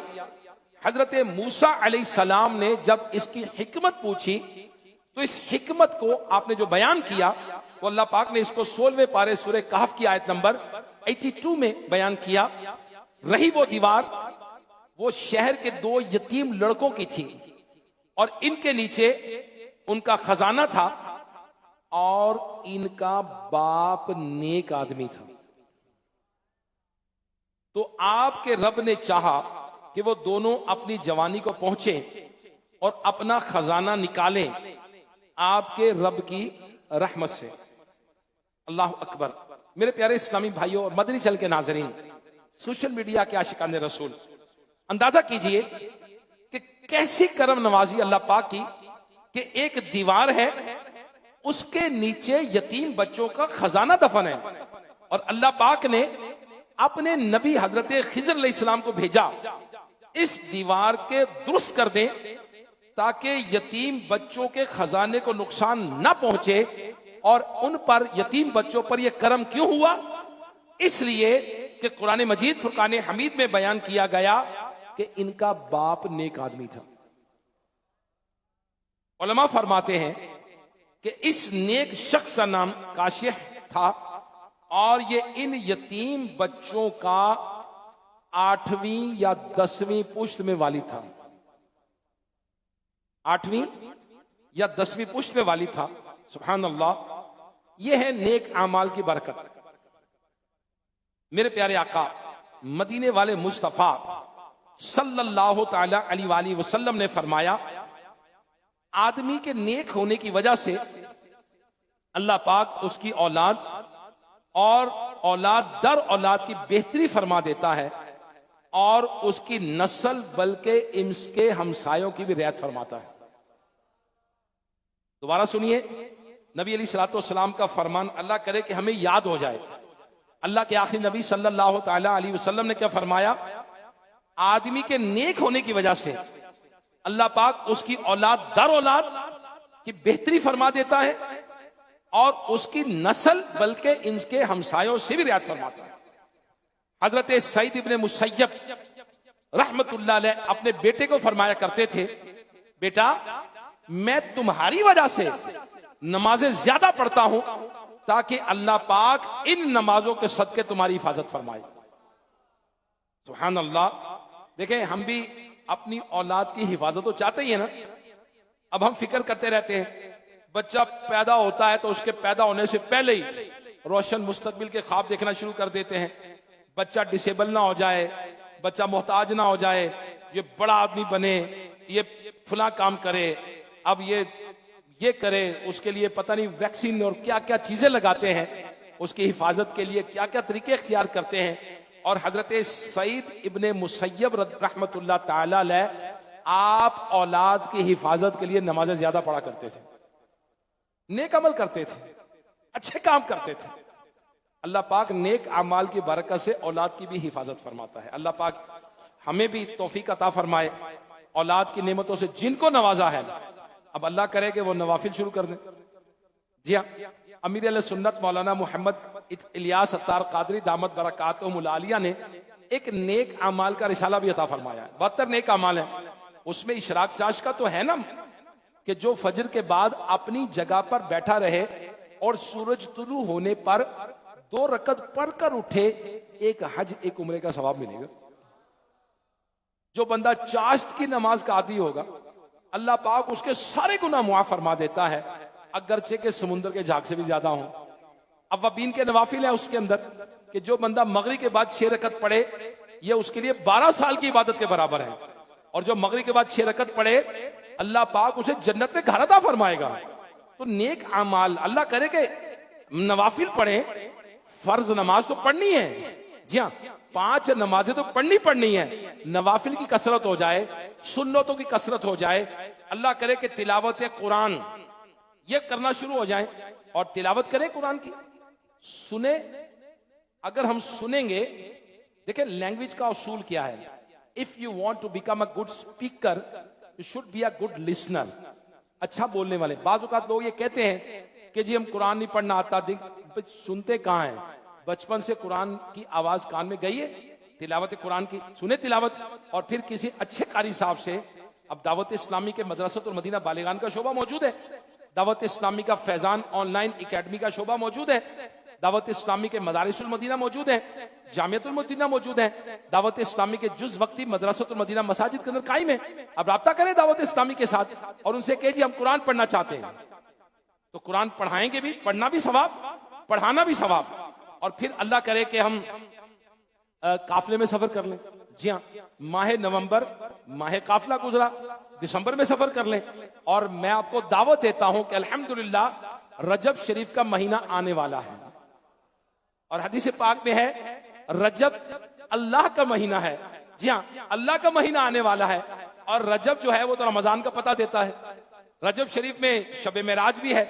حضرت موسیٰ علیہ السلام نے جب اس کی حکمت پوچھی تو اس حکمت کو آپ نے جو بیان کیا وہ اللہ پاک نے اس کو 16ویں پارے سورہ کہف کی آیت نمبر 82 میں بیان کیا۔ رہی وہ دیوار، وہ شہر کے 2 یتیم لڑکوں کی تھی اور ان کے نیچے ان کا خزانہ تھا اور ان کا باپ نیک آدمی تھا۔ تو آپ کے رب نے چاہا کہ وہ دونوں اپنی جوانی کو پہنچیں اور اپنا خزانہ نکالیں آپ کے رب کی رحمت سے۔ اللہ اکبر۔ میرے پیارے اسلامی بھائیوں اور مدنی چینل کے ناظرین، سوشل میڈیا کے عاشقان رسول، اندازہ کیجئے کہ کیسی کرم نوازی اللہ پاک کی کہ ایک دیوار ہے، اس کے نیچے یتیم بچوں کا خزانہ دفن ہے، اور اللہ پاک نے اپنے نبی حضرت خضر علیہ السلام کو بھیجا اس دیوار کے درست کر دیں تاکہ یتیم بچوں کے خزانے کو نقصان نہ پہنچے۔ اور ان پر، یتیم بچوں پر یہ کرم کیوں ہوا؟ اس لیے کہ قرآن مجید فرقان حمید میں بیان کیا گیا کہ ان کا باپ نیک آدمی تھا۔ علماء فرماتے ہیں کہ اس نیک شخص کا نام کاشح تھا اور یہ ان یتیم بچوں کا 8ویں یا 10ویں پشت میں والد تھا۔ 8ویں یا 10ویں پشت میں والد تھا۔ سبحان اللہ، یہ ہے نیک اعمال کی برکت۔ میرے پیارے آقا مدینے والے مصطفیٰ صلی اللہ تعالی علیہ وآلہ وسلم نے فرمایا، آدمی کے نیک ہونے کی وجہ سے اللہ پاک اس کی اولاد اور اولاد در اولاد کی بہتری فرما دیتا ہے اور اس کی نسل بلکہ اس کے ہمسایوں کی بھی رعایت فرماتا ہے۔ دوبارہ سنیے، نبی علیہ الصلوۃ والسلام کا فرمان، اللہ کرے کہ ہمیں یاد ہو جائے۔ اللہ کے آخری نبی صلی اللہ تعالی علیہ وسلم نے کیا فرمایا؟ آدمی کے نیک ہونے کی وجہ سے اللہ پاک اس کی اولاد در اولاد کی بہتری فرما دیتا ہے اور اس کی نسل بلکہ ان کے ہمسایوں سے بھی رعایت فرماتا ہے۔ حضرت سعید ابن مسیب رحمت اللہ علیہ اپنے بیٹے کو فرمایا کرتے تھے، بیٹا میں تمہاری وجہ سے نمازیں زیادہ پڑھتا ہوں تاکہ اللہ پاک ان نمازوں کے صدقے تمہاری حفاظت فرمائے۔ سبحان اللہ۔ دیکھیں، ہم بھی اپنی اولاد کی حفاظت تو چاہتے ہی ہیں نا۔ اب ہم فکر کرتے رہتے ہیں، بچہ پیدا ہوتا ہے تو اس کے پیدا ہونے سے پہلے ہی روشن مستقبل کے خواب دیکھنا شروع کر دیتے ہیں۔ بچہ ڈسیبل نہ ہو جائے، بچہ محتاج نہ ہو جائے، یہ بڑا آدمی بنے، یہ فلاں کام کرے، اب یہ کرے، اس کے لیے پتہ نہیں ویکسین اور کیا کیا چیزیں لگاتے ہیں، اس کی حفاظت کے لیے کیا کیا طریقے اختیار کرتے ہیں۔ اور حضرت سعید ابن مسیب رحمت اللہ تعالی علیہ آپ اولاد کی حفاظت کے لیے نمازیں زیادہ پڑھا کرتے تھے، نیک عمل کرتے تھے، اچھے کام کرتے تھے۔ اللہ پاک نیک اعمال کی برکت سے اولاد کی بھی حفاظت فرماتا ہے۔ اللہ پاک ہمیں بھی توفیق عطا فرمائے، اولاد کی نعمتوں سے جن کو نوازا ہے اب اللہ کرے کہ وہ نوافل شروع کر دیں۔ جی ہاں، امیر علیہ سنت مولانا محمد الیاس اتار قادری دامت برکاتہم العالیہ نے ایک نیک اعمال کا رسالہ بھی عطا فرمایا ہے۔ 72 نیک اعمال ہیں، اس میں اشراق چاش کا تو ہے نا کہ جو فجر کے بعد اپنی جگہ پر بیٹھا رہے اور سورج طلوع ہونے پر 2 رکعت پڑھ کر اٹھے، ایک حج ایک عمرے کا ثواب ملے گا۔ جو بندہ چاشت کی نماز کا عادی ہوگا اللہ پاک اس کے سارے گناہ معاف فرما دیتا ہے، اگرچہ کہ سمندر کے جھاگ سے بھی زیادہ ہوں۔ اوابین کے نوافل ہیں اس کے اندر کہ جو بندہ مغرب کے بعد 6 رکعت پڑھے یہ اس کے لیے 12 سال کی عبادت کے برابر ہے، اور جو مغرب کے بعد 6 رکعت پڑھے اللہ پاک اسے جنت میں گھر عطا فرمائے گا۔ تو نیک اعمال اللہ کرے کہ نوافل پڑھیں، فرض نماز تو پڑھنی ہے، جی ہاں، 5 نمازیں تو پڑھنی ہے، نوافل کی کثرت ہو جائے، سنتوں کی کثرت ہو جائے، اللہ کرے کہ تلاوت قرآن یہ کرنا شروع ہو جائیں اور تلاوت کریں قرآن کی، سنیں. اگر ہم سنیں گے، دیکھیں لینگویج کا اصول کیا ہے. If you want to become a good speaker, you should be a good listener. اچھا بولنے والے. بعض اوقات لوگ یہ کہتے ہیں کہ جی ہم قرآن نہیں پڑھنا آتا. سنتے کہاں ہیں؟ بچپن سے قرآن کی آواز کان میں گئی ہے؟ تلاوت قرآن کی سنیں تلاوت، اور پھر کسی اچھے قاری صاحب سے. اب دعوت اسلامی کے مدرسۃ المدینہ بالغان کا شعبہ موجود ہے، دعوت اسلامی کا فیضان آن لائن اکیڈمی کا شعبہ موجود ہے، دعوت اسلامی کے مدارس المدینہ موجود ہے، جامعۃ المدینہ موجود ہے، دعوت اسلامی کے جز وقتی مدرسۃ المدینہ مساجد کے اندر قائم ہے. اب رابطہ کریں دعوت اسلامی کے ساتھ اور ان سے کہے جی ہم قرآن پڑھنا چاہتے ہیں، تو قرآن پڑھائیں گے بھی، پڑھنا بھی ثواب، پڑھانا بھی ثواب. اور پھر اللہ کرے کہ ہم قافلے میں سفر کر لیں. جی ہاں، ماہ نومبر ماہ قافلہ گزرا، دسمبر میں سفر کر لیں. اور میں آپ کو دعوت دیتا ہوں کہ الحمدللہ رجب شریف کا مہینہ آنے والا ہے، اور حدیث پاک میں ہے رجب اللہ کا مہینہ ہے. جی ہاں، اللہ کا مہینہ آنے والا ہے. اور رجب جو ہے وہ تو رمضان کا پتہ دیتا ہے. رجب شریف میں شب معراج بھی ہے،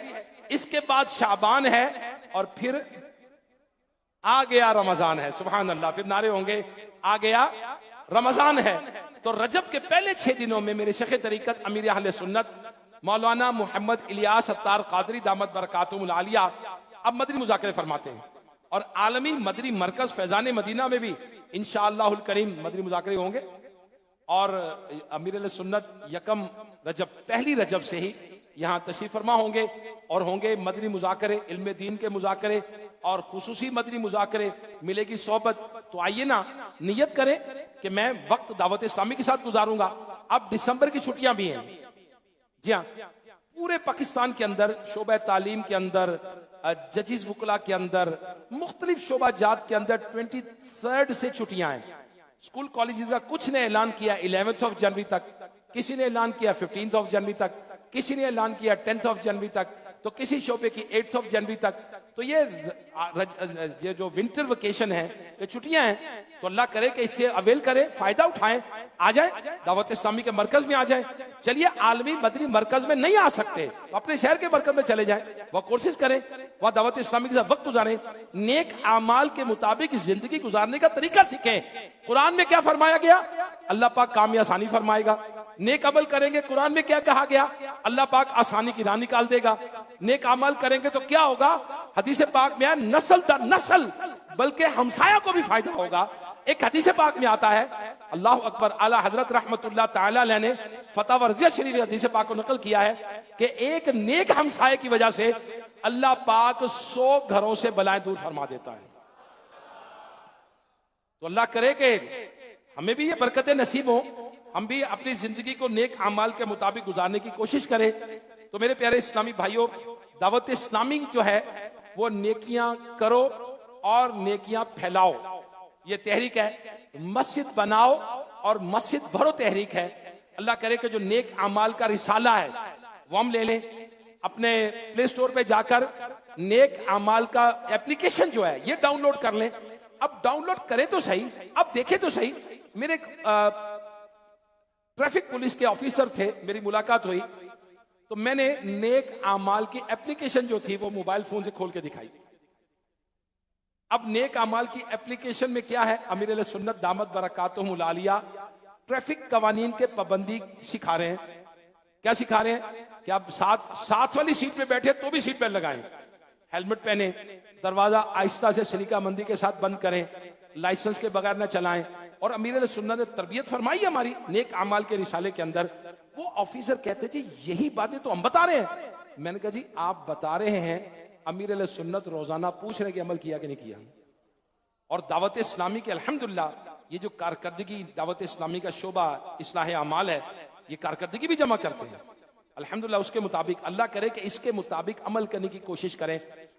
اس کے بعد شعبان ہے، اور پھر آ گیا رمضان ہے. سبحان اللہ، پھر نعرے ہوں گے آ گیا رمضان ہے. تو رجب کے پہلے 6 دنوں میں میرے شیخ طریقت امیر اہل سنت مولانا محمد الیاس اتار قادری دامت برکاتہم العالیہ اب مدنی مذاکرے فرماتے ہیں، اور عالمی مدنی مرکز فیضان مدینہ میں بھی انشاءاللہ الکریم مدنی مذاکرے ہوں گے. اور امیر اہل سنت یکم رجب، پہلی رجب سے ہی یہاں تشریف فرما ہوں گے، اور ہوں گے مدنی مذاکرے، علم دین کے مذاکرے اور خصوصی مدنی مذاکرے، ملے گی صحبت. تو آئیے نا نیت کریں کہ میں وقت دعوت اسلامی کے ساتھ گزاروں گا. اب دسمبر کی چھٹیاں بھی ہیں. جی ہاں، پورے پاکستان کے اندر شعبہ تعلیم کے اندر، ججز وکلا کے اندر، مختلف شعبہ جات کے اندر 23 سے چھٹیاں ہیں. اسکول کالجز کا کچھ نے اعلان کیا 11 جنوری تک، کسی نے اعلان کیا 15 جنوری تک، کسی نے اعلان کیا 10 جنوری تک، تو کسی شعبے کی 8 جنوری تک. تو یہ جو ونٹر ویکیشن ہے، یہ چھٹیاں ہیں، تو اللہ کرے کہ اس سے اویل کریں، فائدہ اٹھائیں، آ جائیں دعوت اسلامی کے مرکز میں آ جائیں. چلیے عالمی مدنی مرکز میں نہیں آ سکتے تو اپنے شہر کے مرکز میں چلے جائیں، وہ کورسز کریں، وہ دعوت اسلامی کے ساتھ وقت گزاریں، نیک اعمال کے مطابق زندگی گزارنے کا طریقہ سیکھیں. قرآن میں کیا فرمایا گیا؟ اللہ پاک کام آسانی فرمائے گا. نیک عمل کریں گے، قرآن میں کیا کہا گیا؟ اللہ پاک آسانی کی راہ نکال دے گا. نیک عمل کریں گے تو کیا ہوگا؟ حدیث پاک میں ہے نسل در نسل، بلکہ ہمسایہ کو بھی فائدہ ہوگا. ایک حدیث پاک میں آتا ہے، اللہ اکبر، اعلی حضرت رحمت اللہ تعالی علیہ نے فتح ورزیہ شریف حدیث پاک کو نقل کیا ہے کہ ایک نیک ہمسائے کی وجہ سے اللہ پاک 100 گھروں سے بلائیں دور فرما دیتا ہے. تو اللہ کرے کہ ہمیں بھی یہ برکتیں نصیب ہوں، ہم بھی اپنی زندگی کو نیک اعمال کے مطابق گزارنے کی کوشش کریں. تو میرے پیارے اسلامی بھائیوں، دعوت اسلامی جو ہے وہ نیکیاں کرو اور نیکیاں پھیلاؤ، یہ تحریک ہے. مسجد بناؤ اور مسجد بھرو تحریک ہے. اللہ کرے کہ جو نیک اعمال کا رسالہ ہے وہ ہم لے لیں، اپنے پلے سٹور پہ جا کر نیک اعمال کا اپلیکیشن جو ہے یہ ڈاؤن لوڈ کر لیں. اب ڈاؤن لوڈ کریں تو صحیح، اب دیکھیں تو صحیح. میرے ٹریفک پولیس کے آفیسر تھے، میری ملاقات ہوئی تو میں نے نیک اعمال کی اپلیکیشن جو تھی وہ موبائل فون سے کھول کے دکھائی. اب نیک اعمال کی اپلیکیشن میں کیا ہے؟ امیر اہل سنت دامت برکاتہم العالیہ ٹریفک قوانین کے پابندی سکھا رہے ہیں. کیا سکھا رہے ہیں؟ کہ آپ ساتھ والی سیٹ پہ بیٹھے تو بھی سیٹ بیلٹ لگائیں، ہیلمٹ پہنیں، دروازہ آہستہ سے سلیقہ مندی کے ساتھ بند کریں، لائسنس کے بغیر نہ چلائیں. اور امیر اہل سنت نے تربیت فرمائی ہماری نیک اعمال کے رسالے کے اندر. وہ آفیسر کہتے جی یہی باتیں تو ہم بتا رہے ہیں. میں نے کہا جی آپ بتا رہے ہیں، امیر اہل سنت روزانہ پوچھ رہے کہ عمل کیا کہ نہیں کیا. اور دعوت اسلامی کے الحمدللہ یہ جو کارکردگی دعوت اسلامی کا شعبہ اصلاح اعمال ہے، یہ کارکردگی بھی جمع کرتے ہیں الحمدللہ. اس کے مطابق اللہ کرے کہ اس کے مطابق عمل کرنے کی کوشش کریں.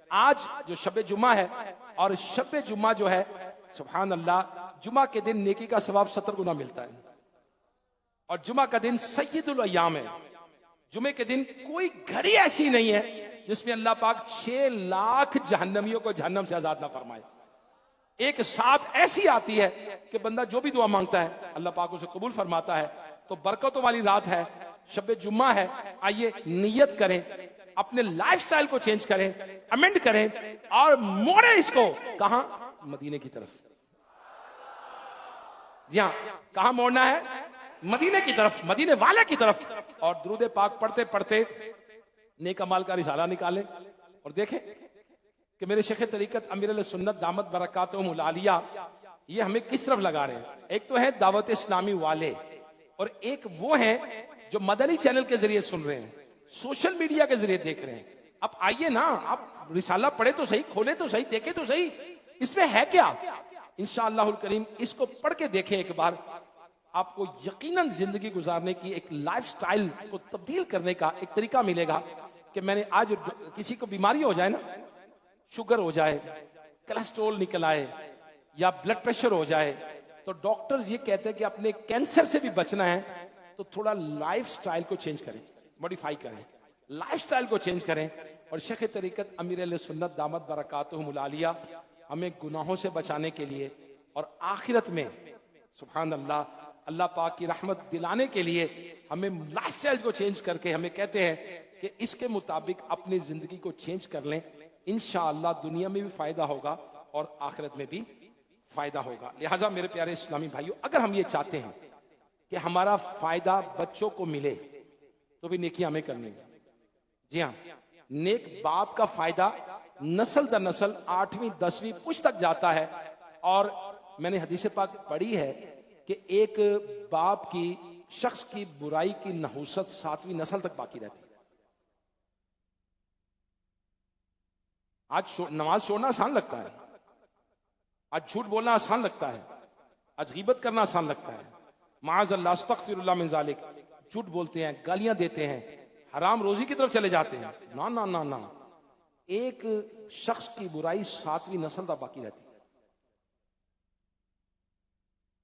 آج جو شب جمعہ ہے، اور شب جمعہ جو ہے سبحان اللہ، جمعہ کے دن نیکی کا ثواب 70 گنا ملتا ہے، اور جمعہ کا دن سید الایام ہے. جمعے کے دن کوئی گھڑی ایسی نہیں ہے جس میں اللہ پاک 6 لاکھ جہنمیوں کو جہنم سے آزاد نہ فرمائے. ایک ساتھ ایسی آتی ہے کہ بندہ جو بھی دعا مانگتا ہے اللہ پاک اسے قبول فرماتا ہے. تو برکتوں والی رات ہے, شب جمعہ ہے. آئیے نیت کریں, اپنے لائف سٹائل کو چینج کریں, امینڈ کریں اور موڑیں اس کو. کہاں؟ مدینے کی طرف. جی ہاں, کہاں موڑنا ہے؟ مدینے کی طرف, مدینے والے کی طرف. اور درود پاک پڑھتے پڑھتے نیک اعمال کا رسالہ نکالیں اور دیکھیں کہ میرے شیخ طریقت امیر علیہ سنت دامت برکاتہم العالیہ یہ ہمیں کس طرف لگا رہے ہیں. ایک تو ہے دعوت اسلامی والے, اور ایک وہ ہیں جو مدنی چینل کے ذریعے سن رہے ہیں, سوشل میڈیا کے ذریعے دیکھ رہے ہیں. اب آئیے نا, آپ رسالہ پڑھے تو صحیح, کھولے تو صحیح, دیکھیں تو صحیح, اس میں ہے کیا. انشاءاللہ الکریم اس کو پڑھ کے دیکھیں ایک بار, آپ کو یقیناً زندگی گزارنے کی ایک لائف سٹائل کو تبدیل کرنے کا ایک طریقہ ملے گا. کہ میں نے آج کسی کو بیماری ہو جائے نا, شوگر ہو جائے, کولیسٹرول نکل آئے یا بلڈ پریشر ہو جائے, تو ڈاکٹرز یہ کہتے ہیں کہ اپنے کینسر سے بھی بچنا ہے تو تھوڑا لائف سٹائل کو چینج کریں, موڈیفائی کریں, لائف سٹائل کو چینج کریں. اور شیخ طریقت امیر علیہ سنت دامت برکاتہم العالیہ ہمیں گناہوں سے بچانے کے لیے اور آخرت میں سبحان اللہ اللہ پاک کی رحمت دلانے کے لیے ہمیں لائف سٹائل کو چینج کر کے ہمیں کہتے ہیں کہ اس کے مطابق اپنی زندگی کو چینج کر لیں. انشاءاللہ دنیا میں بھی فائدہ ہوگا اور آخرت میں بھی فائدہ ہوگا. لہٰذا میرے پیارے اسلامی بھائیوں, اگر ہم یہ چاہتے ہیں کہ ہمارا فائدہ بچوں کو ملے تو بھی نیکیاں ہمیں کرنی ہے. جی ہاں, نیک باپ کا فائدہ نسل در نسل 8ویں 10ویں پشت تک جاتا ہے. اور میں نے حدیث پاک پڑھی ہے کہ ایک باپ کی شخص کی برائی کی نحوست 7ویں نسل تک باقی رہتی ہے. آج نماز چھوڑنا آسان لگتا ہے, آج جھوٹ بولنا آسان لگتا ہے, آج غیبت کرنا آسان لگتا ہے. معاذ اللہ استغفر اللہ من ذالک, جھوٹ بولتے ہیں, گالیاں دیتے ہیں, حرام روزی کی طرف چلے جاتے ہیں. نا نا نا نا, ایک شخص کی برائی 7ویں نسل تک باقی رہتی ہے.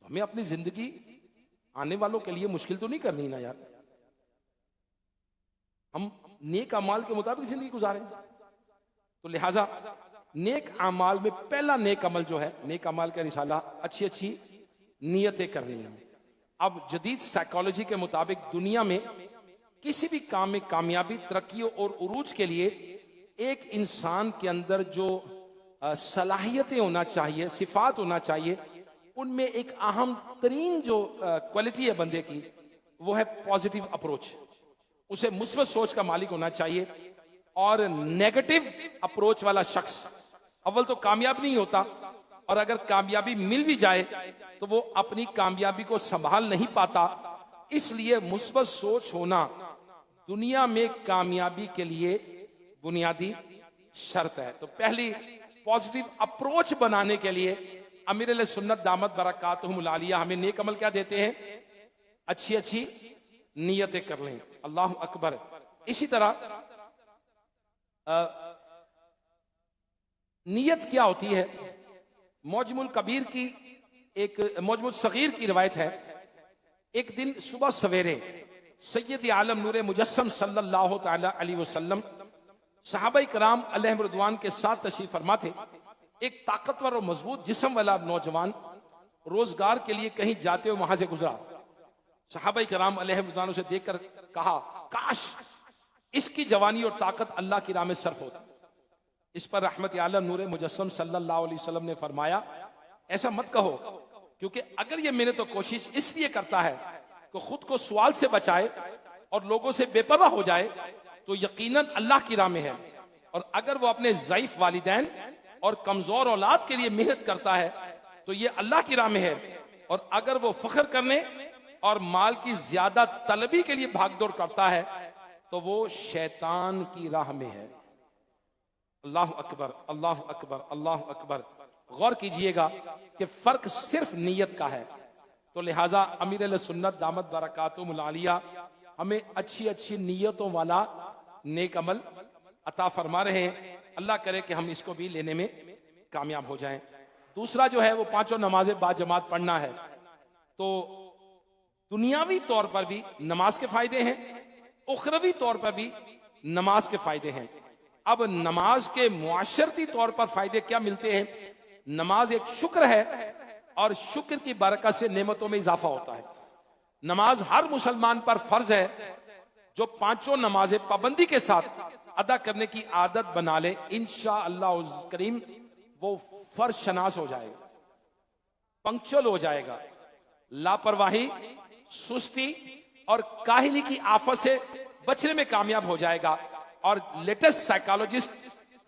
ہمیں اپنی زندگی آنے والوں کے لیے مشکل تو نہیں کرنی نا یار. ہم نیک اعمال کے مطابق زندگی گزاریں. تو لہٰذا نیک اعمال میں پہلا نیک عمل جو ہے, نیک اعمال کا رسالہ, اچھی اچھی نیتیں کرنی ہیں. اب جدید سائیکالوجی کے مطابق دنیا میں کسی بھی کام میں کامیابی, ترقی اور عروج کے لیے ایک انسان کے اندر جو صلاحیتیں ہونا چاہیے, صفات ہونا چاہیے, ان میں ایک اہم ترین جو کوالٹی ہے بندے کی وہ ہے پازیٹیو اپروچ. اسے مثبت سوچ کا مالک ہونا چاہیے. اور نیگیٹو اپروچ والا شخص اول تو کامیاب نہیں ہوتا, اور اگر کامیابی مل بھی جائے تو وہ اپنی کامیابی کو سنبھال نہیں پاتا. اس لیے مثبت سوچ ہونا دنیا میں کامیابی کے لیے بنیادی شرط ہے. تو پہلی پازیٹیو اپروچ بنانے کے لیے امیر علیہ سنت دامت برکاتہم العالیہ ہمیں نیک عمل کیا دیتے ہیں؟ اچھی اچھی نیتیں کر لیں. اللہ اکبر. اسی طرح نیت کیا ہوتی ہے؟ معجم الکبیر کی ایک معجم الصغیر کی روایت ہے, ایک دن صبح سویرے سید عالم نور مجسم صلی اللہ تعالی علیہ وسلم صحابہ کرام علیہم رضوان کے ساتھ تشریف فرما تھے. ایک طاقتور اور مضبوط جسم والا نوجوان روزگار کے لیے کہیں جاتے ہوئے وہاں سے گزرا. صحابہ کرام علیہم رضوان اسے دیکھ کر کہا, کاش اس کی جوانی اور طاقت اللہ کی راہ میں صرف ہوتا. اس پر رحمت عالم نور مجسم صلی اللہ علیہ وسلم نے فرمایا, ایسا مت کہو, کیونکہ اگر یہ میرے تو کوشش اس لیے کرتا ہے کہ خود کو سوال سے بچائے اور لوگوں سے بے پرواہ ہو جائے تو یقیناً اللہ کی راہ میں ہے. اور اگر وہ اپنے ضعیف والدین اور کمزور اولاد کے لیے محنت کرتا ہے تو یہ اللہ کی راہ میں ہے. اور اگر وہ فخر کرنے اور مال کی زیادہ طلبی کے لیے بھاگ دوڑ کرتا ہے تو وہ شیطان کی راہ میں ہے. اللہ اکبر, اللہ اکبر, اللہ اکبر. غور کیجئے گا کہ فرق صرف نیت کا ہے. تو لہٰذا امیر علیہ سنت دامت برکاتہم العالیہ ہمیں اچھی اچھی نیتوں والا نیک عمل عطا فرما رہے ہیں. اللہ کرے کہ ہم اس کو بھی لینے میں کامیاب ہو جائیں. دوسرا جو ہے وہ 5 نمازیں با جماعت پڑھنا ہے. تو دنیاوی طور پر بھی نماز کے فائدے ہیں, اخروی طور پر بھی نماز کے فائدے ہیں. اب نماز کے معاشرتی طور پر فائدے کیا ملتے ہیں؟ نماز ایک شکر ہے اور شکر کی برکت سے نعمتوں میں اضافہ ہوتا ہے. نماز ہر مسلمان پر فرض ہے. جو پانچوں نمازیں پابندی کے ساتھ ادا کرنے کی عادت بنا لے انشاءاللہ کریم وہ فرض شناس ہو جائے گا, پنکچل ہو جائے گا. لاپرواہی, سستی اور کاہلی کی آفت سے بچنے میں کامیاب ہو جائے گا. اور لیٹسٹ سائیکالوجسٹ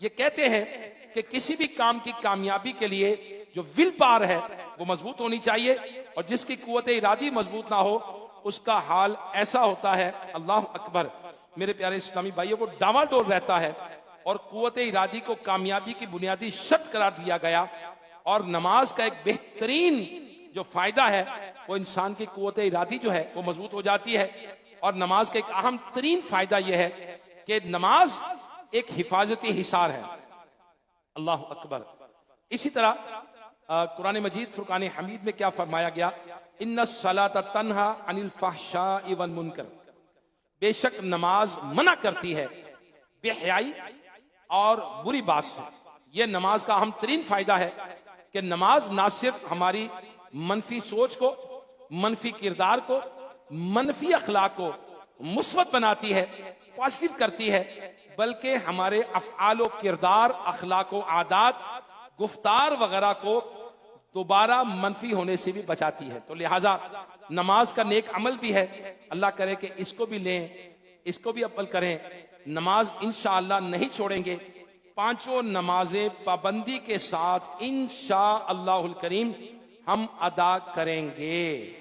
یہ کہتے ہیں کہ کسی بھی کام کی کامیابی کے لیے جو ول پاور ہے وہ مضبوط ہونی چاہیے, اور جس کی قوت ارادی مضبوط نہ ہو اس کا حال ایسا ہوتا ہے, اللہ اکبر میرے پیارے اسلامی بھائیوں, وہ ڈاواڈول رہتا ہے. اور قوت ارادی کو کامیابی کی بنیادی شرط قرار دیا گیا. اور نماز کا ایک بہترین جو فائدہ ہے وہ انسان کی قوت ارادی جو ہے وہ مضبوط ہو جاتی ہے. اور نماز کا ایک اہم ترین فائدہ یہ ہے کہ نماز ایک حفاظتی حصار ہے. اللہ اکبر. اسی طرح قرآن مجید فرقان حمید میں کیا فرمایا گیا, ان الصلاۃ تنہا عن الفحشاء والمنکر, بے شک نماز منع کرتی ہے بے حیائی اور بری بات سے. یہ نماز کا اہم ترین فائدہ ہے کہ نماز نہ صرف ہماری منفی سوچ کو, منفی کردار کو, منفی اخلاق کو مثبت بناتی ہے, پازیٹو کرتی ہے, بلکہ ہمارے افعال و کردار, اخلاق و عادات, گفتار وغیرہ کو دوبارہ منفی ہونے سے بھی بچاتی ہے. تو لہٰذا نماز کا نیک عمل بھی ہے. اللہ کرے کہ اس کو بھی لیں, اس کو بھی عمل کریں. نماز انشاءاللہ نہیں چھوڑیں گے. پانچوں نمازیں پابندی کے ساتھ انشاءاللہ الکریم ہم ادا کریں گے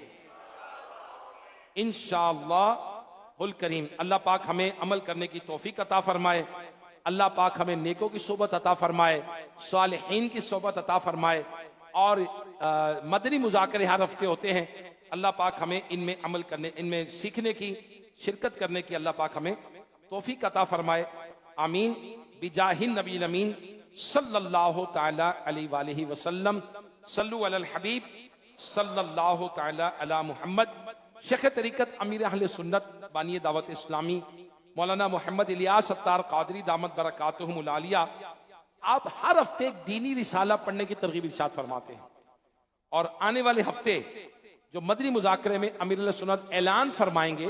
انشاءاللہ الکریم. اللہ پاک ہمیں عمل کرنے کی توفیق عطا فرمائے. اللہ پاک ہمیں نیکوں کی صحبت عطا فرمائے, صالحین کی صحبت عطا فرمائے. اور مدنی مذاکرے ہر ہفتے ہوتے ہیں. اللہ پاک ہمیں ان میں عمل کرنے, ان میں سیکھنے کی, شرکت کرنے کی اللہ پاک ہمیں توفیق عطا فرمائے. آمین. بجاہ النبی الامین صلی اللہ تعالی علیہ وآلہ وسلم. صلو علی الحبیب صلی اللہ تعالی علی محمد. شیخ طریقت امیر اہل سنت بانی دعوت اسلامی مولانا محمد الیاس ستار قادری دامت برکاتہم العالیہ, آپ ہر ہفتے ایک دینی رسالہ پڑھنے کی ترغیب ارشاد فرماتے ہیں. اور آنے والے ہفتے جو مدنی مذاکرے میں امیر اہل سنت اعلان فرمائیں گے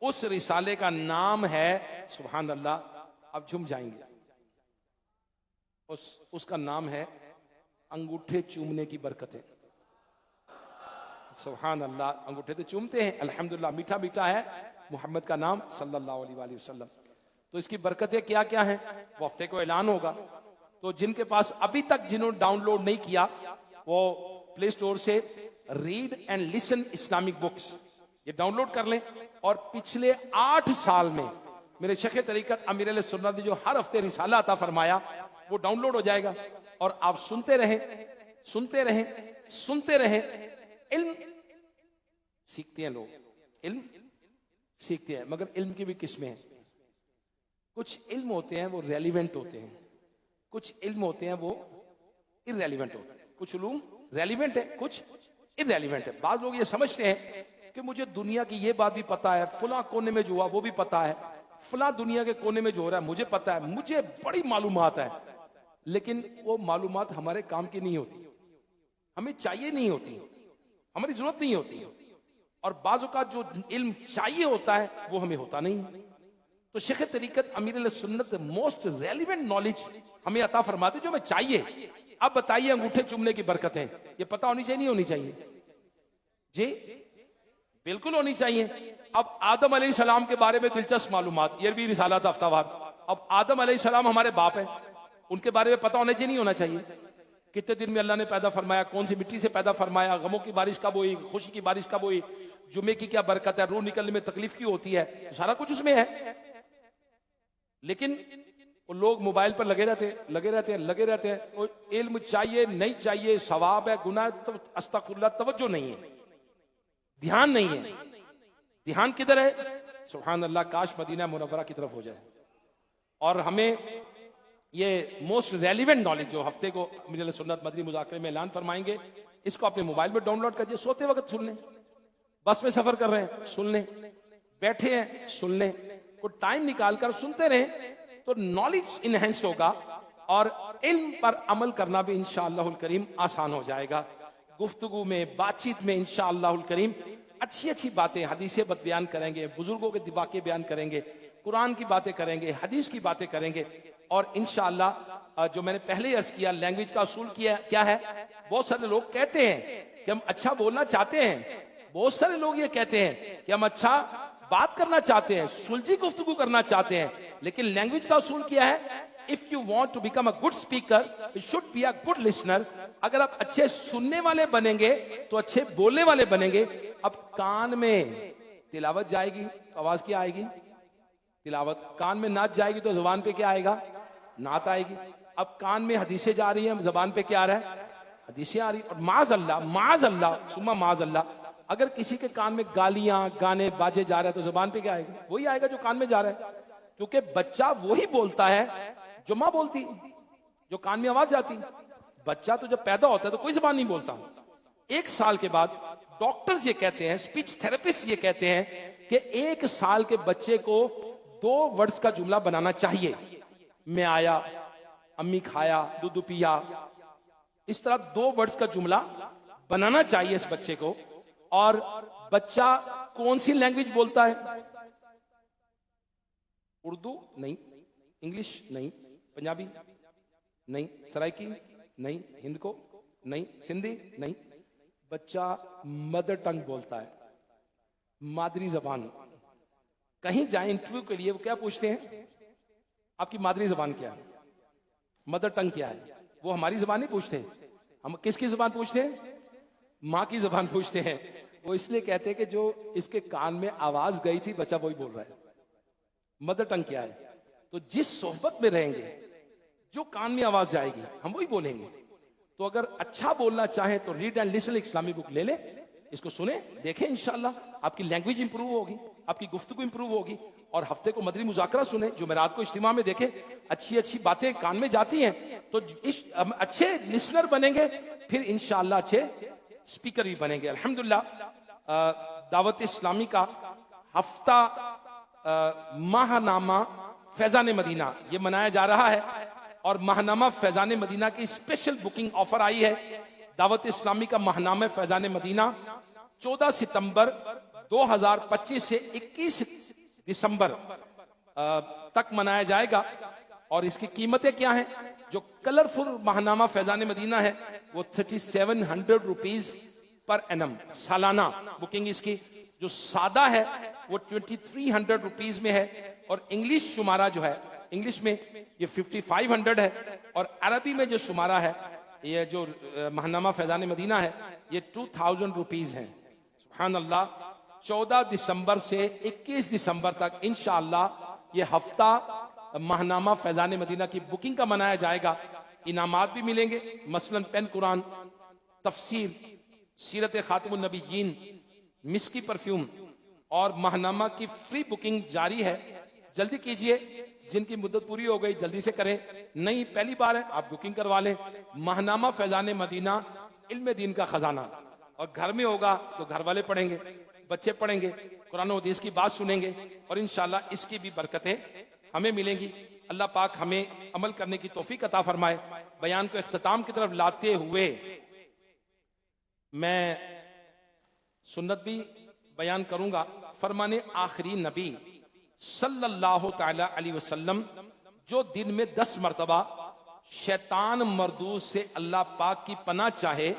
اس رسالے کا نام ہے, سبحان اللہ, اب جھوم جائیں گے, اس کا نام ہے انگوٹھے چومنے کی برکتیں. سبحان اللہ, انگوٹھے تو چومتے ہیں الحمدللہ, میٹھا میٹھا ہے محمد کا نام صلی اللہ علیہ وآلہ وسلم. تو اس کی برکتیں کیا کیا ہیں وہ ہفتے کو اعلان ہوگا. تو جن کے پاس ابھی تک جنہوں نے ڈاؤن لوڈ نہیں کیا وہ پلے سٹور سے read and listen Islamic books یہ ڈاؤن لوڈ کر لیں. اور پچھلے 8 سال میں میرے شیخ طریقت امیر اہل سنت نے جو ہر ہفتے رسالہ عطا فرمایا وہ ڈاؤن لوڈ ہو جائے گا. اور آپ سنتے رہیں سنتے رہیں سنتے رہیں. علم سیکھتے ہیں لوگ, علم سیکھتے ہیں, مگر علم کی بھی قسمیں ہیں. کچھ علم ہوتے ہیں وہ ریلیونٹ ہوتے ہیں, کچھ علم ہوتے ہیں وہ irrelevant ہوتے ہیں. کچھ علوم ریلیونٹ ہے, کچھ irrelevant ہے. بعض لوگ یہ سمجھتے ہیں کہ مجھے دنیا کی یہ بات بھی پتا ہے, فلاں کونے میں جو ہوا وہ بھی پتا ہے, فلاں دنیا کے کونے میں جو ہو رہا ہے مجھے پتا ہے, مجھے بڑی معلومات ہے. لیکن وہ معلومات ہمارے کام کی نہیں ہوتی, ہمیں چاہیے نہیں ہوتی, ہماری ضرورت نہیں ہوتی. اور بعض اوقات جو علم چاہیے ہوتا ہے وہ ہمیں ہوتا نہیں. تو شیخ طریقت امیر علیہ سنت موسٹ ریلیونٹ نالج ہمیں عطا فرماتے جو ہمیں چاہیے. اب بتائیے انگوٹھے چومنے کی برکتیں یہ پتہ ہونی چاہیے نہیں ہونی چاہیے؟ جی بالکل ہونی چاہیے. اب آدم علیہ السلام کے بارے میں دلچسپ معلومات, یہ بھی رسالہ تھا ہفتہ وار. اب آدم علیہ السلام ہمارے باپ ہیں, ان کے بارے میں پتہ ہونا چاہیے نہیں ہونا چاہیے؟ کتنے دن میں اللہ نے پیدا فرمایا, کون سی مٹی سے پیدا فرمایا, غموں کی بارش کب ہوئی, خوشی کی بارش کب ہوئی, جمعے کی کیا برکت ہے, روح نکلنے میں تکلیف کیوں ہوتی ہے, سارا کچھ اس میں ہے. لیکن وہ لوگ موبائل پر لگے رہتے ہیں. علم چاہیے نہیں چاہیے, ثواب ہے گناہ, استغفر اللہ, توجہ نہیں ہے, دھیان نہیں ہے. دھیان کدھر ہے؟ سبحان اللہ, کاش مدینہ منورہ کی طرف ہو جائے. اور ہمیں یہ موسٹ ریلیونٹ نالج جو ہفتے کو امیر علیہ سنت مدنی مذاکرے میں اعلان فرمائیں گے, اس کو اپنے موبائل میں ڈاؤن لوڈ کریے. سوتے وقت سن لیں, بس میں سفر کر رہے ہیں سن لیں, بیٹھے ہیں سن لیں, کوئی ٹائم نکال کر سنتے رہیں تو نالج انہینس ہوگا. اور علم پر عمل کرنا بھی انشاءاللہ الکریم آسان ہو جائے گا. گفتگو میں، بات چیت میں انشاءاللہ الکریم اچھی اچھی باتیں، حدیثیں بیان کریں گے، بزرگوں کے واقعے بیان کریں گے، قرآن کی باتیں کریں گے، حدیث کی باتیں کریں گے. اور انشاءاللہ جو میں نے پہلے عرض کیا، لینگویج کا اصول کیا ہے. بہت سارے لوگ کہتے ہیں کہ ہم اچھا بولنا چاہتے ہیں، بہت سارے لوگ یہ کہتے ہیں کہ ہم اچھا بات کرنا چاہتے ہیں، سلجھی گفتگو کرنا چاہتے ہیں، لیکن لینگویج کا اصول کیا ہے؟ if you want to become a good speaker you should be a good listener. اگر آپ اچھے سننے والے بنیں گے تو اچھے بولنے والے بنیں گے. اب کان میں تلاوت جائے گی تو آواز کیا آئے گی؟ تلاوت. کان میں نعت جائے گی تو زبان پہ کیا آئے گا؟ نعت آئے گی. اب کان میں حدیثیں جا رہی ہیں، زبان پہ کیا آ رہا ہے؟ حدیثیں آ رہی ہیں. اور معاذ اللہ ثم معاذ اللہ اگر کسی کے کان میں گالیاں، گانے، باجے جا رہے ہیں تو زبان پہ کیا آئے گا؟ وہی آئے گا جو کان میں جا رہا ہے. کیونکہ بچہ وہی بولتا ہے جو ماں بولتی، جو کان میں آواز جاتی. بچہ تو جب پیدا ہوتا ہے تو کوئی زبان نہیں بولتا. 1 سال کے بعد ڈاکٹرز یہ کہتے ہیں، اسپیچ تھراپسٹ یہ کہتے ہیں کہ 1 سال کے بچے کو 2 ورڈز کا جملہ بنانا چاہیے. میں آیا، امی کھایا، دودھ پیا، اس طرح 2 ورڈز کا جملہ بنانا چاہیے اس بچے کو. اور بچہ کون سی لینگویج بولتا ہے؟ اردو نہیں، انگلش نہیں، پنجابی نہیں، سرائکی نہیں، ہند کو نہیں، سندھی نہیں. بچہ مدر ٹنگ بولتا ہے، مادری زبان. کہیں جائیں انٹرویو کے لیے وہ کیا پوچھتے ہیں؟ آپ کی مادری زبان کیا ہے؟ مدر ٹنگ کیا ہے؟ وہ ہماری زبان نہیں پوچھتے. ہم کس کی زبان پوچھتے ہیں؟ ماں کی زبان پوچھتے ہیں. وہ اس لیے کہتے ہیں کہ جو اس کے کان میں آواز گئی تھی بچہ وہی بول رہا ہے. مدر ٹنگ کیا ہے؟ تو جس صحبت میں رہیں گے، جو کان میں آواز جائے گی ہم وہی بولیں گے. تو اگر اچھا بولنا چاہیں تو ریڈ اینڈ لسن اسلامی بک لے لیں، اس کو سنیں، دیکھیں، انشاءاللہ آپ کی لینگویج امپروو ہوگی، آپ کی گفتگو امپروو ہوگی. اور ہفتے کو مدری مذاکرہ سنیں، جمعرات کو اجتماع میں دیکھیں، اچھی اچھی باتیں کان میں جاتی ہیں. تو اچھے لسنر بنیں گے، پھر انشاءاللہ اچھے اسپیکر بھی بنیں گے. الحمدللہ دعوت اسلامی کا ہفتہ ماہ نامہ فیضان مدینہ یہ منایا جا رہا ہے. اور ماہنامہ فیضان مدینہ کی اسپیشل بکنگ آفر آئی ہے. دعوت اسلامی کا ماہنامہ فیضان مدینہ 14 ستمبر 2025 سے 21 دسمبر تک منایا جائے گا. اور اس کی قیمتیں کیا ہیں؟ جو کلرفل ماہنامہ فیضان مدینہ ہے وہ 3700 روپیز پر اینم سالانہ بکنگ اس کی. جو سادہ ہے وہ 2300 روپیز میں ہے. اور انگلش شمارہ جو ہے، انگلش میں یہ 5500 ہے. اور عربی میں جو شمارہ ہے، یہ جو ماہنامہ فیضان مدینہ ہے، یہ 2000 روپیز ہے. سبحان اللہ. 14 دسمبر سے 21 دسمبر تک انشاءاللہ یہ ہفتہ ماہنامہ فیضان مدینہ کی بکنگ کا منایا جائے گا. انعامات بھی ملیں گے، مثلا پین قرآن، تفسیر، سیرت خاتم النبیین، مسکی پرفیوم. اور ماہنامہ کی فری بکنگ جاری ہے. جلدی کیجئے، جن کی مدت پوری ہو گئی جلدی سے کریں، نہیں پہلی بار ہے آپ بکنگ کروا لیں. ماہنامہ فیضان مدینہ علم دین کا خزانہ. اور گھر میں ہوگا تو گھر والے پڑھیں گے، بچے پڑھیں گے، قرآن و حدیث کی بات سنیں گے، اور انشاءاللہ اس کی بھی برکتیں ہمیں ملیں گی. اللہ پاک ہمیں عمل کرنے کی توفیق عطا فرمائے. بیان کو اختتام کی طرف لاتے ہوئے میں سنت بھی بیان کروں گا. فرمان آخری نبی صلی اللہ تعالی علیہ وسلم جو دن میں 10 مرتبہ شیطان مردود سے اللہ پاک کی پناہ چاہے،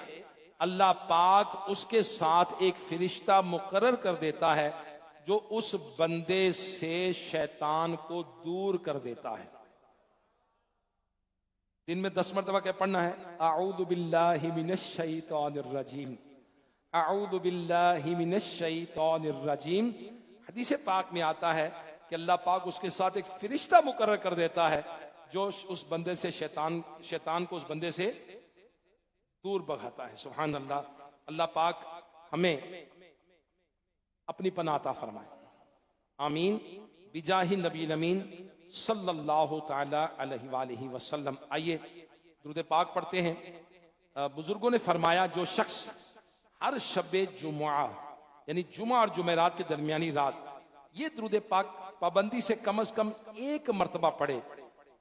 اللہ پاک اس کے ساتھ ایک فرشتہ مقرر کر دیتا ہے جو اس بندے سے شیطان کو دور کر دیتا ہے. دن میں 10 مرتبہ کیا پڑھنا ہے؟ اعوذ باللہ من الشیطان الرجیم، اعوذ باللہ من الشیطان الرجیم. حدیث پاک میں آتا ہے کہ اللہ پاک اس کے ساتھ ایک فرشتہ مقرر کر دیتا ہے جو اس بندے سے شیطان کو اس بندے سے دور بھگاتا ہے. سبحان اللہ. اللہ پاک ہمیں اپنی پناہ عطا فرمائے. آمین بجاہ نبی الامین صلی اللہ تعالی علیہ وآلہ وسلم. آئیے درود پاک پڑھتے ہیں. بزرگوں نے فرمایا جو شخص ہر شب جمعہ یعنی جمعہ اور جمعرات کے درمیانی رات یہ درود پاک پابندی سے کم از کم 1 مرتبہ پڑھے،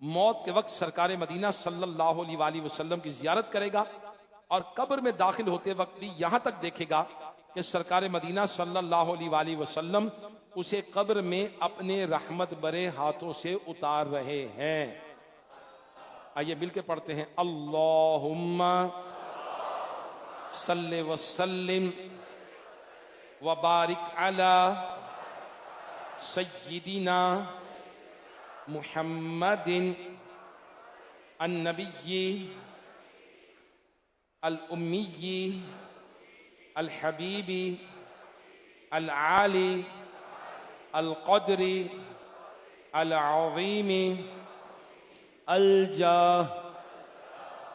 موت کے وقت سرکار مدینہ صلی اللہ علیہ وآلہ وسلم کی زیارت کرے گا اور قبر میں داخل ہوتے وقت بھی یہاں تک دیکھے گا کہ سرکار مدینہ صلی اللہ علیہ وآلہ وسلم اسے قبر میں اپنے رحمت برے ہاتھوں سے اتار رہے ہیں. آئیے مل کے پڑھتے ہیں. اللہم صلی وسلم وبارک علی سیدنا محمد النبی الامی الحبیب العالی القدر العظیم الجاہ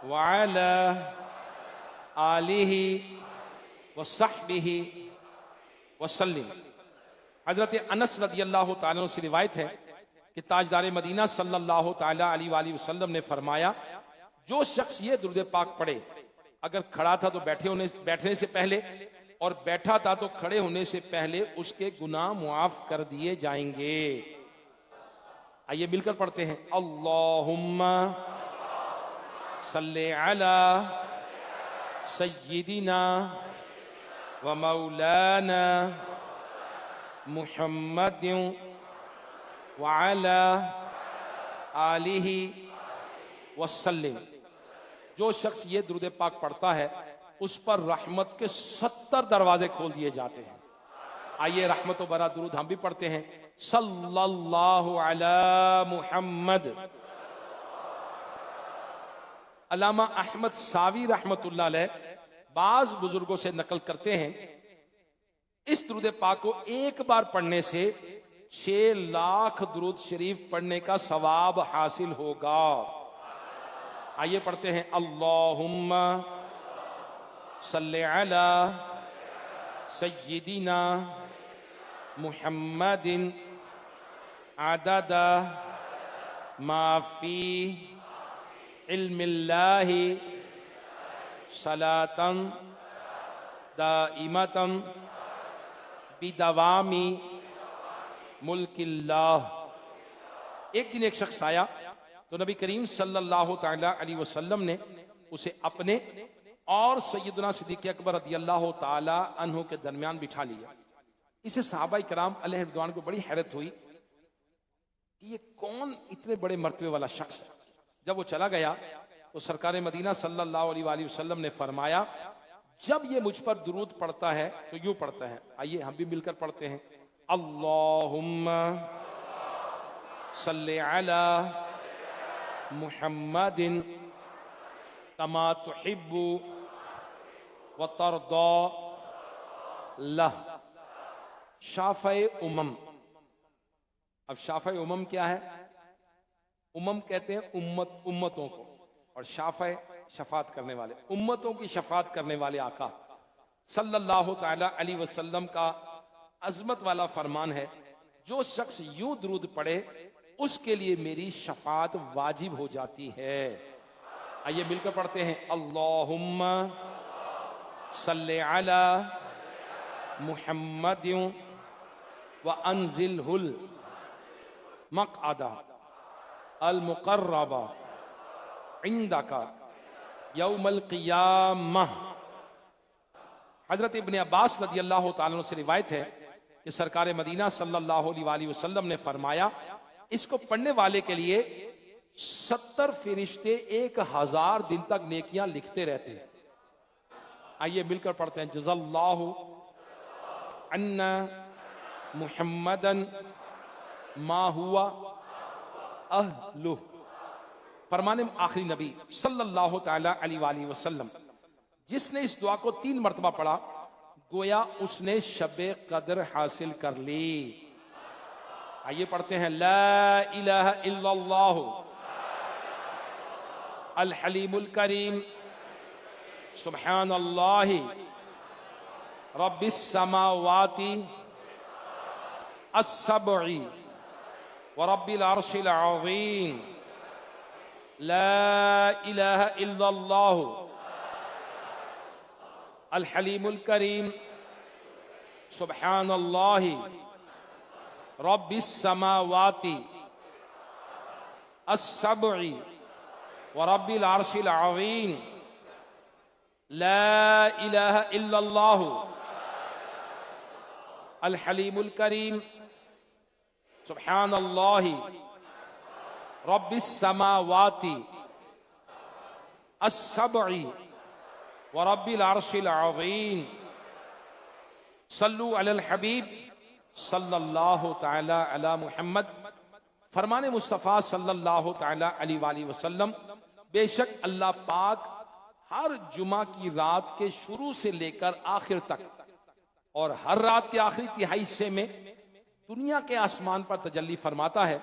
وعلی آلہ وصحبہ وسلم. حضرت انس رضی اللہ تعالیٰ عنہ سے روایت ہے کہ تاجدار مدینہ صلی اللہ تعالیٰ علیہ وآلہ وسلم نے فرمایا جو شخص یہ درود پاک پڑھے اگر کھڑا تھا تو بیٹھنے سے پہلے اور بیٹھا تھا تو کھڑے ہونے سے پہلے اس کے گناہ معاف کر دیے جائیں گے. آئیے مل کر پڑھتے ہیں. اللہم صلی علی سیدنا و مولانا محمد وعلی آلہ وسلم. جو شخص یہ درود پاک پڑھتا ہے اس پر رحمت کے 70 دروازے کھول دیے جاتے ہیں. آئیے رحمت و برا درود ہم بھی پڑھتے ہیں. صلی اللہ علی محمد. علامہ احمد ساوی رحمت اللہ علیہ بعض بزرگوں سے نقل کرتے ہیں اس درود پاک کو ایک بار پڑھنے سے 6 لاکھ درود شریف پڑھنے کا ثواب حاصل ہوگا. آئیے پڑھتے ہیں. اللہم صلی علی سیدنا محمد عدد ما فی علم اللہ صلاۃ دائمۃ بدوام ملک اللہ. ایک دن ایک شخص آیا تو نبی کریم صلی اللہ تعالی علیہ وسلم نے اسے اپنے اور سیدنا صدیق اکبر رضی اللہ تعالی عنہ کے درمیان بٹھا لیا. اسے صحابہ کرام علیہ رضوان کو بڑی حیرت ہوئی کہ یہ کون اتنے بڑے مرتبے والا شخص ہے. جب وہ چلا گیا تو سرکار مدینہ صلی اللہ علیہ وآلہ وسلم نے فرمایا جب یہ مجھ پر درود پڑھتا ہے تو یوں پڑھتا ہے. آئیے ہم بھی مل کر پڑھتے ہیں. اللہم صلی علی محمد کما تحب وترضى لہ. شافع امم. اب شافع امم کیا ہے؟ امم کہتے ہیں امتوں کو اور شافع شفاعت کرنے والے. امتوں کی شفاعت کرنے والے آقا صلی اللہ تعالی علیہ وسلم کا عظمت والا فرمان ہے جو شخص یوں درود پڑھے اس کے لیے میری شفاعت واجب ہو جاتی ہے. آئیے مل کر پڑھتے ہیں. اللہم صلی علی محمد وانزلہ المقعد المقرب عندک یوم القیامہ. حضرت ابن عباس رضی اللہ تعالیٰ عنہ سے روایت ہے کہ سرکار مدینہ صلی اللہ علیہ وآلہ وسلم نے فرمایا اس کو پڑھنے والے کے لیے 70 فرشتے 1000 دن تک نیکیاں لکھتے رہتے ہیں. آئیے مل کر پڑھتے ہیں. جزا اللہ عنا محمدا ما ہوا اہلہ. فرمان آخری نبی صلی اللہ تعالی علیہ وآلہ وسلم جس نے اس دعا کو 3 مرتبہ پڑھا گویا اس نے شب قدر حاصل کر لی. آئیے پڑھتے ہیں. لا الہ الا اللہ الحلیم الکریم سبحان اللہ رب السماوات السبع ورب العرش العظیم. لا الہ الا اللہ الحلیم الکریم سبحان اللہ رب السماوات السبع ورب العرش العظیم لا الہ الا اللہ الحلیم الکریم سبحان اللہ رب السماوات السبع ورب العرش العظیم صلو علی الحبیب صلی اللہ تعالی علی محمد۔ فرمان مصطفیٰ صلی اللہ تعالی علیہ وآلہ وسلم، بے شک اللہ پاک ہر جمعہ کی رات کے شروع سے لے کر آخر تک اور ہر رات کے آخری تہائی حصے میں دنیا کے آسمان پر تجلی فرماتا ہے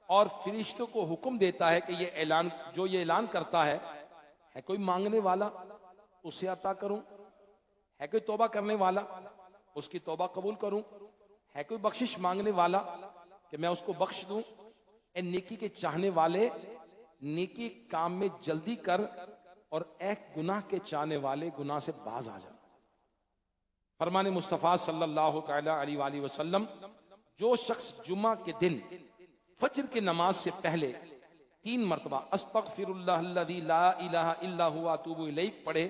اور فرشتوں کو حکم دیتا ہے کہ یہ اعلان کرتا ہے کوئی مانگنے والا اسے عطا کروں، ہے کوئی توبہ کرنے والا اس کی توبہ قبول کروں، ہے کوئی بخشش مانگنے والا کہ میں اس کو بخش دوں، اے نیکی کے چاہنے والے نیکی کام میں جلدی کر اور اے گناہ کے چاہنے والے گناہ سے باز آ جا۔ فرمان مصطفیٰ صلی اللہ تعالی علیہ وآلہ وسلم، جو شخص جمعہ کے دن فجر کی نماز سے پہلے 3 مرتبہ استغفر اللہ الذی لا الہ الا هو اتوب الیہ پڑھے،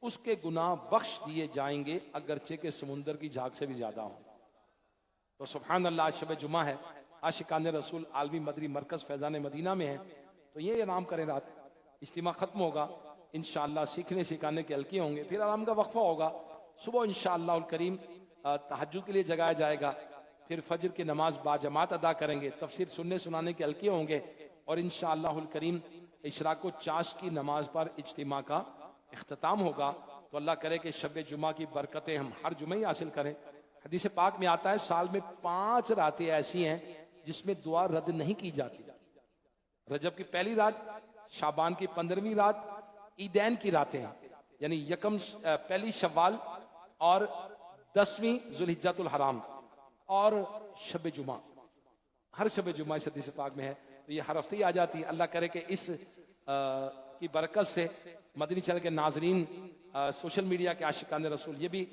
اس کے گناہ بخش دیے جائیں گے اگرچہ کہ سمندر کی جھاگ سے بھی زیادہ ہوں۔ تو سبحان اللہ، آج شب جمعہ ہے، عاشقان رسول عالمی مدری مرکز فیضان مدینہ میں ہے، تو یہ آرام کریں، رات اجتماع ختم ہوگا انشاءاللہ، سیکھنے سکھانے کے حلقے ہوں گے، پھر آرام کا وقفہ ہوگا، صبح انشاءاللہ الکریم تہجد کے لیے جگایا جائے گا، پھر فجر کی نماز با جماعت ادا کریں گے، تفسیر سننے سنانے کے حلقے ہوں گے، اور انشاءاللہ الکریم اشراق و چاش کی نماز پر اجتماع کا اختتام ہوگا۔ تو اللہ کرے کہ شب جمعہ کی برکتیں ہم ہر جمعہ ہی حاصل کریں۔ حدیث پاک میں آتا ہے سال میں 5 راتیں ایسی ہیں جس میں دعا رد نہیں کی جاتی۔ رجب کی پہلی رات، شعبان کی 15ویں رات، عیدین کی راتیں ہیں، یعنی پہلی شوال اور 10ویں ذوالحجۃ الحرام اور شب جمعہ، ہر شب جمعہ اس حدیث پاک میں ہے، تو یہ ہر ہفتے ہی آ جاتی ہے۔ اللہ کرے کہ اس کی برکت سے مدنی چینل کے ناظرین، سوشل میڈیا کے عاشقان رسول، یہ بھی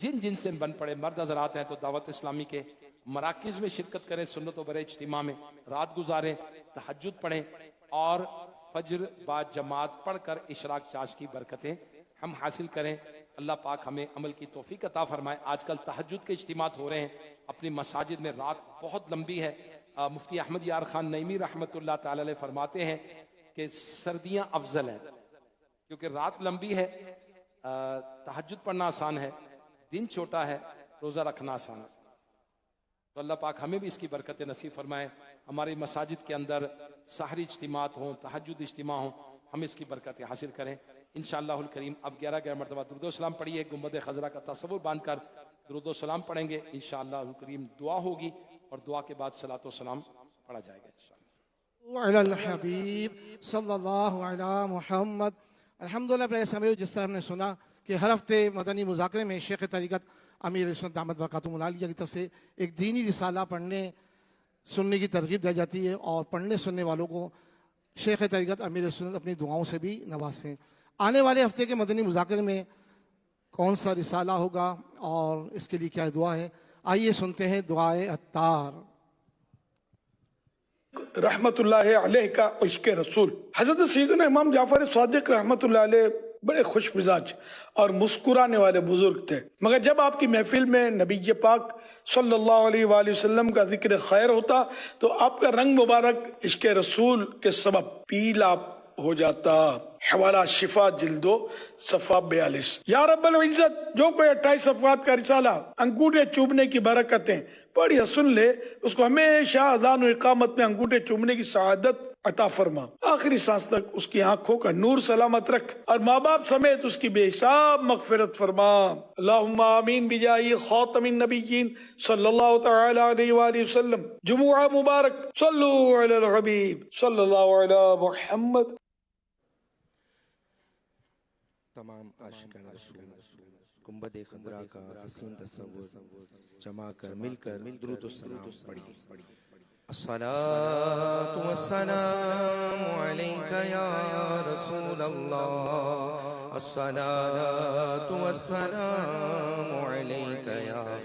جن سے بن پڑے مرد حضرات ہیں تو دعوت اسلامی کے مراکز میں شرکت کریں، سنت و برے اجتماع میں رات گزاریں، تہجد پڑھیں اور فجر بعد جماعت پڑھ کر اشراق چاش کی برکتیں ہم حاصل کریں۔ اللہ پاک ہمیں عمل کی توفیق عطا فرمائے۔ آج کل تہجد کے اجتماعات ہو رہے ہیں اپنی مساجد میں، رات بہت لمبی ہے۔ مفتی احمد یار خان نعیمی رحمۃ اللہ تعالی علیہ فرماتے ہیں کہ سردیاں افضل ہیں کیونکہ رات لمبی ہے، تہجد پڑھنا آسان ہے، دن چھوٹا ہے، روزہ رکھنا آسان ہے۔ تو اللہ پاک ہمیں بھی اس کی برکت نصیب فرمائے، ہماری مساجد کے اندر سحری اجتماعات ہوں، تہجد اجتماع ہوں، ہم اس کی برکتیں حاصل کریں انشاءاللہ الکریم۔ اب 11 مرتبہ درود و سلام پڑھیے، گنبد خضرا کا تصور باندھ کر درود و سلام پڑھیں گے انشاءاللہ الکریم، دعا ہوگی اور دعا کے بعد صلاۃ و سلام پڑھا جائے گا انشاءاللہ۔ علی الحبیب صلی اللہ علی محمد۔ الحمدللہ برائے سمیع، جس طرح ہم نے سنا کہ ہر ہفتے مدنی مذاکرے میں شیخ طریقت امیر سنت دامت برکاتہم العالیہ کی طرف سے ایک دینی رسالہ پڑھنے سننے کی ترغیب دی جاتی ہے، اور پڑھنے سننے والوں کو شیخ طریقت امیر سنت اپنی دعاؤں سے بھی نوازتے ہیں۔ آنے والے ہفتے کے مدنی مذاکرے میں کون سا رسالہ ہوگا اور اس کے لیے کیا دعا ہے، آئیے سنتے ہیں دعائے عطار۔ رحمت اللہ علیہ کا عشق رسول۔ حضرت سیدنا امام جعفر صادق رحمت اللہ علیہ بڑے خوش مزاج اور مسکرانے والے بزرگ تھے، مگر جب آپ کی محفل میں نبی پاک صلی اللہ علیہ وآلہ وسلم کا ذکر خیر ہوتا تو آپ کا رنگ مبارک عشق رسول کے سبب پیلا ہو جاتا۔ حوالہ شفا جلدو صفحہ 42۔ یا رب العزت، جو کوئی 28 صفحات کا رسالہ انگوٹھے چوبنے کی برکتیں پڑھ یا سن لے، اس کو ہمیشہ اذان و اقامت میں انگوٹھے چوبنے کی سعادت عطا فرما، آخری سانس تک اس کی آنکھوں کا نور سلامت رکھ، اور ماں باپ سمیت اس کی بے حساب مغفرت فرما۔ اللہم آمین بجاہ خاتم النبیین صلی اللہ تعالی علیہ وآلہ وسلم۔ جمعہ مبارک، صلو علی الحبیب صلی اللہ علی محمد۔ تمام عاشقان رسول گنبد خضرا کا حسین تصور جما کر مل کر درود و سلام پڑھیے۔ الصلاة والسلام علیک یا رسول اللہ، الصلاة والسلام علیک یا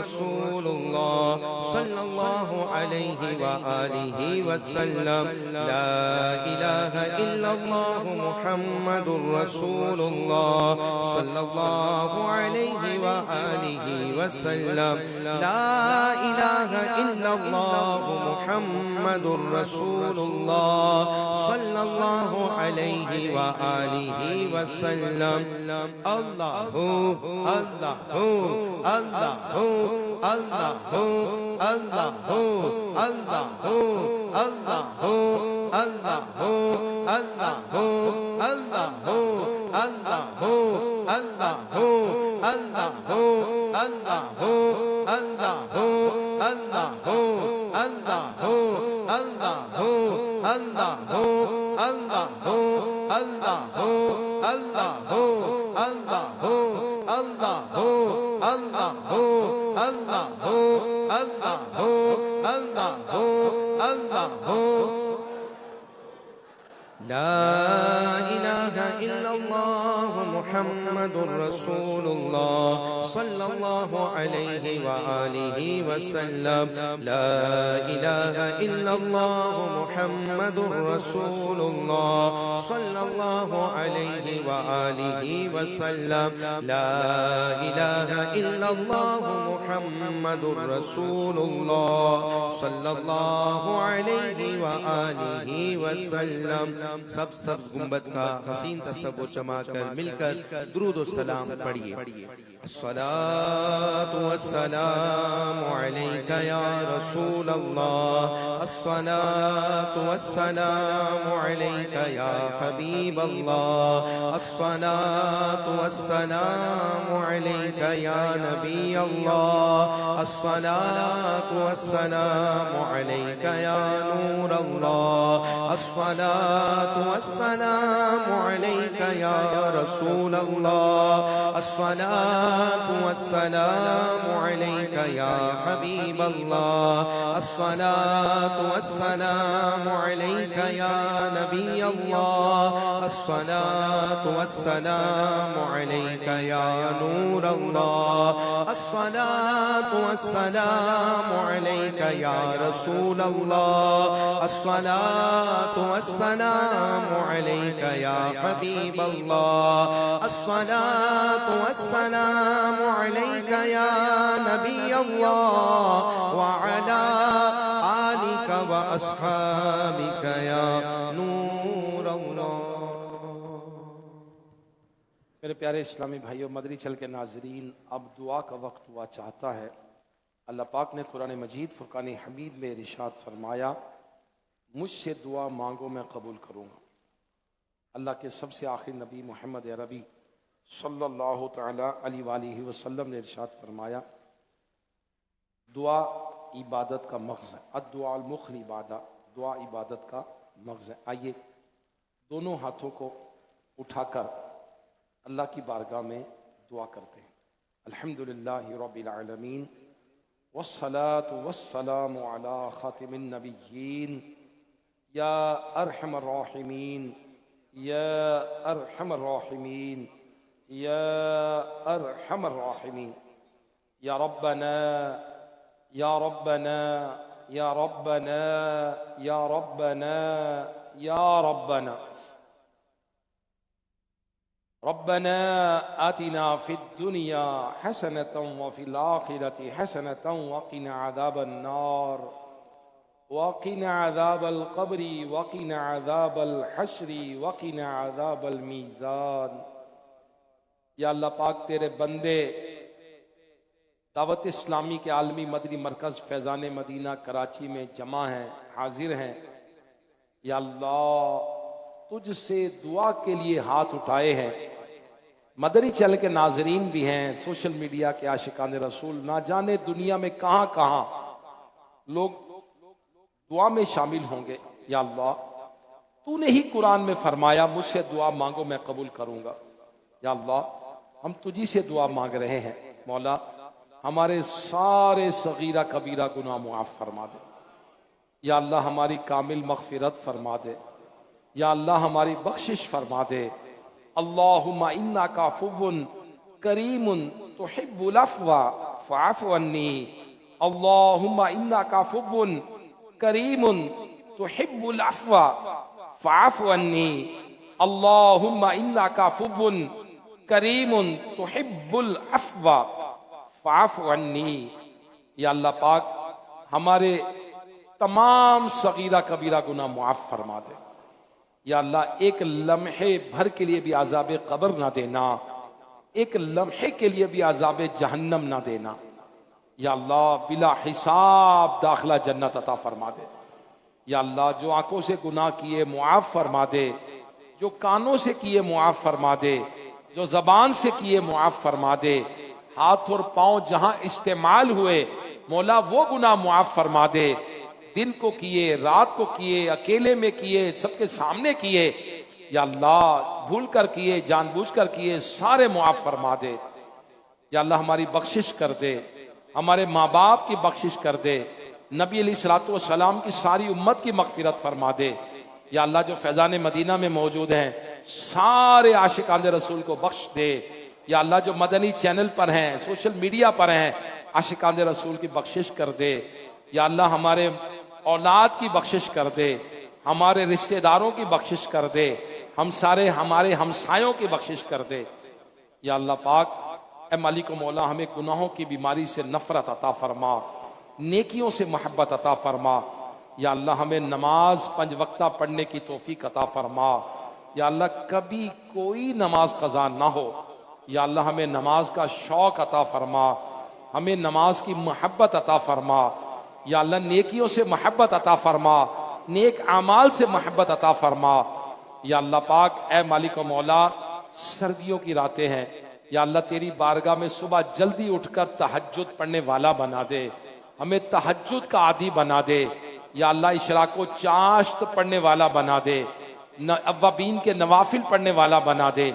رسول اللہ صلی اللہ علیہ وآلہ وسلم لا الہ الا اللہ محمد رسول اللہ صلی اللہ علیہ وآلہ وسلم لا الہ الا اللہ محمد رسول اللہ صلی اللہ علیہ وآلہ وسلم اللہ اللہ اللہ اللہ اللہ اللہ لا إله إلا الله محمد رسول الله صلى الله عليه وآله وسلم لا إله إلا الله محمد رسول الله صلى الله عليه وآله وسلم لا إله إلا الله محمد رسول الله صلى الله عليه وآله وسلم سب گنبد کا حسین تصور جما کر مل کر درود و سلام پڑھیے الصلاة والسلام عليك يا رسول الله الصلاة والسلام عليك يا حبيب الله الصلاة والسلام عليك يا نبي الله الصلاة والسلام عليك يا نور الله الصلاة والسلام عليك يا رسول الله الصلاة والسلام عليك يا حبيب الله الصلاة والسلام عليك يا نبي الله الصلاة والسلام عليك يا نور الله الصلاة والسلام عليك يا رسول الله الصلاة والسلام عليك يا حبيب الله الصلاة والسلام عليك يا نبي الله وعلى آلك وأصحابك يا نور الله. میرے پیارے اسلامی بھائیوں، مدنی چل کے ناظرین، اب دعا کا وقت ہوا چاہتا ہے. اللہ پاک نے قرآن مجید فرقان حمید میں ارشاد فرمایا، مجھ سے دعا مانگو میں قبول کروں گا. اللہ کے سب سے آخری نبی محمد عربی صلی اللہ تعالی علیہ وآلہ وسلم نے ارشاد فرمایا، دعا عبادت کا مغز ہے. الدعاء المخ عبادہ، دعا عبادت کا مغز ہے. آئیے دونوں ہاتھوں کو اٹھا کر اللہ کی بارگاہ میں دعا کرتے ہیں. الحمدللہ رب العالمین والصلاة والسلام علی خاتم النبیین یا ارحم الراحمین یا ارحم الراحمین یا ارحم الراحمین. یا ربنا یا ربنا یا ربنا یا ربنا یا ربنا ربنا آتنا فی الدنیا حسنة وفی الآخرة حسنة وقنا عذاب النار وقنا عذاب القبر وقنا عذاب الحشر وقنا عذاب المیزان. یا اللہ پاک تیرے بندے دعوت اسلامی کے عالمی مدنی مرکز فیضان مدینہ کراچی میں جمع ہیں، حاضر ہیں. یا اللہ تجھ سے دعا کے لیے ہاتھ اٹھائے ہیں. مدنی چل کے ناظرین بھی ہیں، سوشل میڈیا کے عاشقان رسول، نہ جانے دنیا میں کہاں کہاں لوگ دعا میں شامل ہوں گے. یا اللہ تو نے ہی قرآن میں فرمایا مجھ سے دعا مانگو میں قبول کروں گا. یا اللہ ہم تجھی سے دعا مانگ رہے ہیں. مولا ہمارے سارے صغیرہ کبیرہ گناہ معاف فرما دے. یا اللہ ہماری کامل مغفرت فرما دے. یا اللہ ہماری بخشش فرما دے. اللہم انکا عفو کریم تحب العفو فاعف عني اللهم انك عفو کریم تحب العفو فاعف عني اللهم انك عفو کریم تحب العفو فاعف عني۔ یا اللہ پاک ہمارے تمام صغیرہ کبیرہ گناہ معاف فرما دے۔ یا اللہ ایک لمحے بھر کے لیے بھی عذاب قبر نہ دینا، ایک لمحے کے لیے بھی عذاب جہنم نہ دینا۔ یا اللہ بلا حساب داخلہ جنت عطا فرما دے۔ یا اللہ جو آنکھوں سے گناہ کیے معاف فرما دے، جو کانوں سے کیے معاف فرما دے، جو زبان سے کیے معاف فرما دے، ہاتھ اور پاؤں جہاں استعمال ہوئے مولا وہ گناہ معاف فرما دے، دن کو کیے، رات کو کیے، اکیلے میں کیے، سب کے سامنے کیے، یا اللہ بھول کر کیے، جان بوجھ کر کیے، سارے معاف فرما دے۔ یا اللہ ہماری بخشش کر دے، ہمارے ماں باپ کی بخشش کر دے، نبی علیہ الصلوۃ والسلام کی ساری امت کی مغفرت فرما دے۔ یا اللہ جو فیضان مدینہ میں موجود ہیں سارے عاشقان رسول کو بخش دے۔ یا اللہ جو مدنی چینل پر ہیں، سوشل میڈیا پر ہیں، عاشقان رسول کی بخشش کر دے۔ یا اللہ ہمارے اولاد کی بخشش کر دے، ہمارے رشتہ داروں کی بخشش کر دے، ہم سارے ہمارے ہمسایوں کی بخشش کر دے۔ یا اللہ پاک اے مالک و مولا ہمیں گناہوں کی بیماری سے نفرت عطا فرما، نیکیوں سے محبت عطا فرما۔ یا اللہ ہمیں نماز 5 وقتہ پڑھنے کی توفیق عطا فرما۔ یا اللہ کبھی کوئی نماز قضا نہ ہو، یا اللہ ہمیں نماز کا شوق عطا فرما، ہمیں نماز کی محبت عطا فرما۔ یا اللہ نیکیوں سے محبت عطا فرما، نیک اعمال سے محبت عطا فرما۔ یا اللہ پاک اے مالک و مولا سردیوں کی راتیں ہیں، یا اللہ تیری بارگاہ میں صبح جلدی اٹھ کر تہجد پڑھنے والا بنا دے، ہمیں تہجد کا عادی بنا دے۔ یا اللہ اشراق و چاشت پڑھنے والا بنا دے، اوابین کے نوافل پڑھنے والا بنا دے۔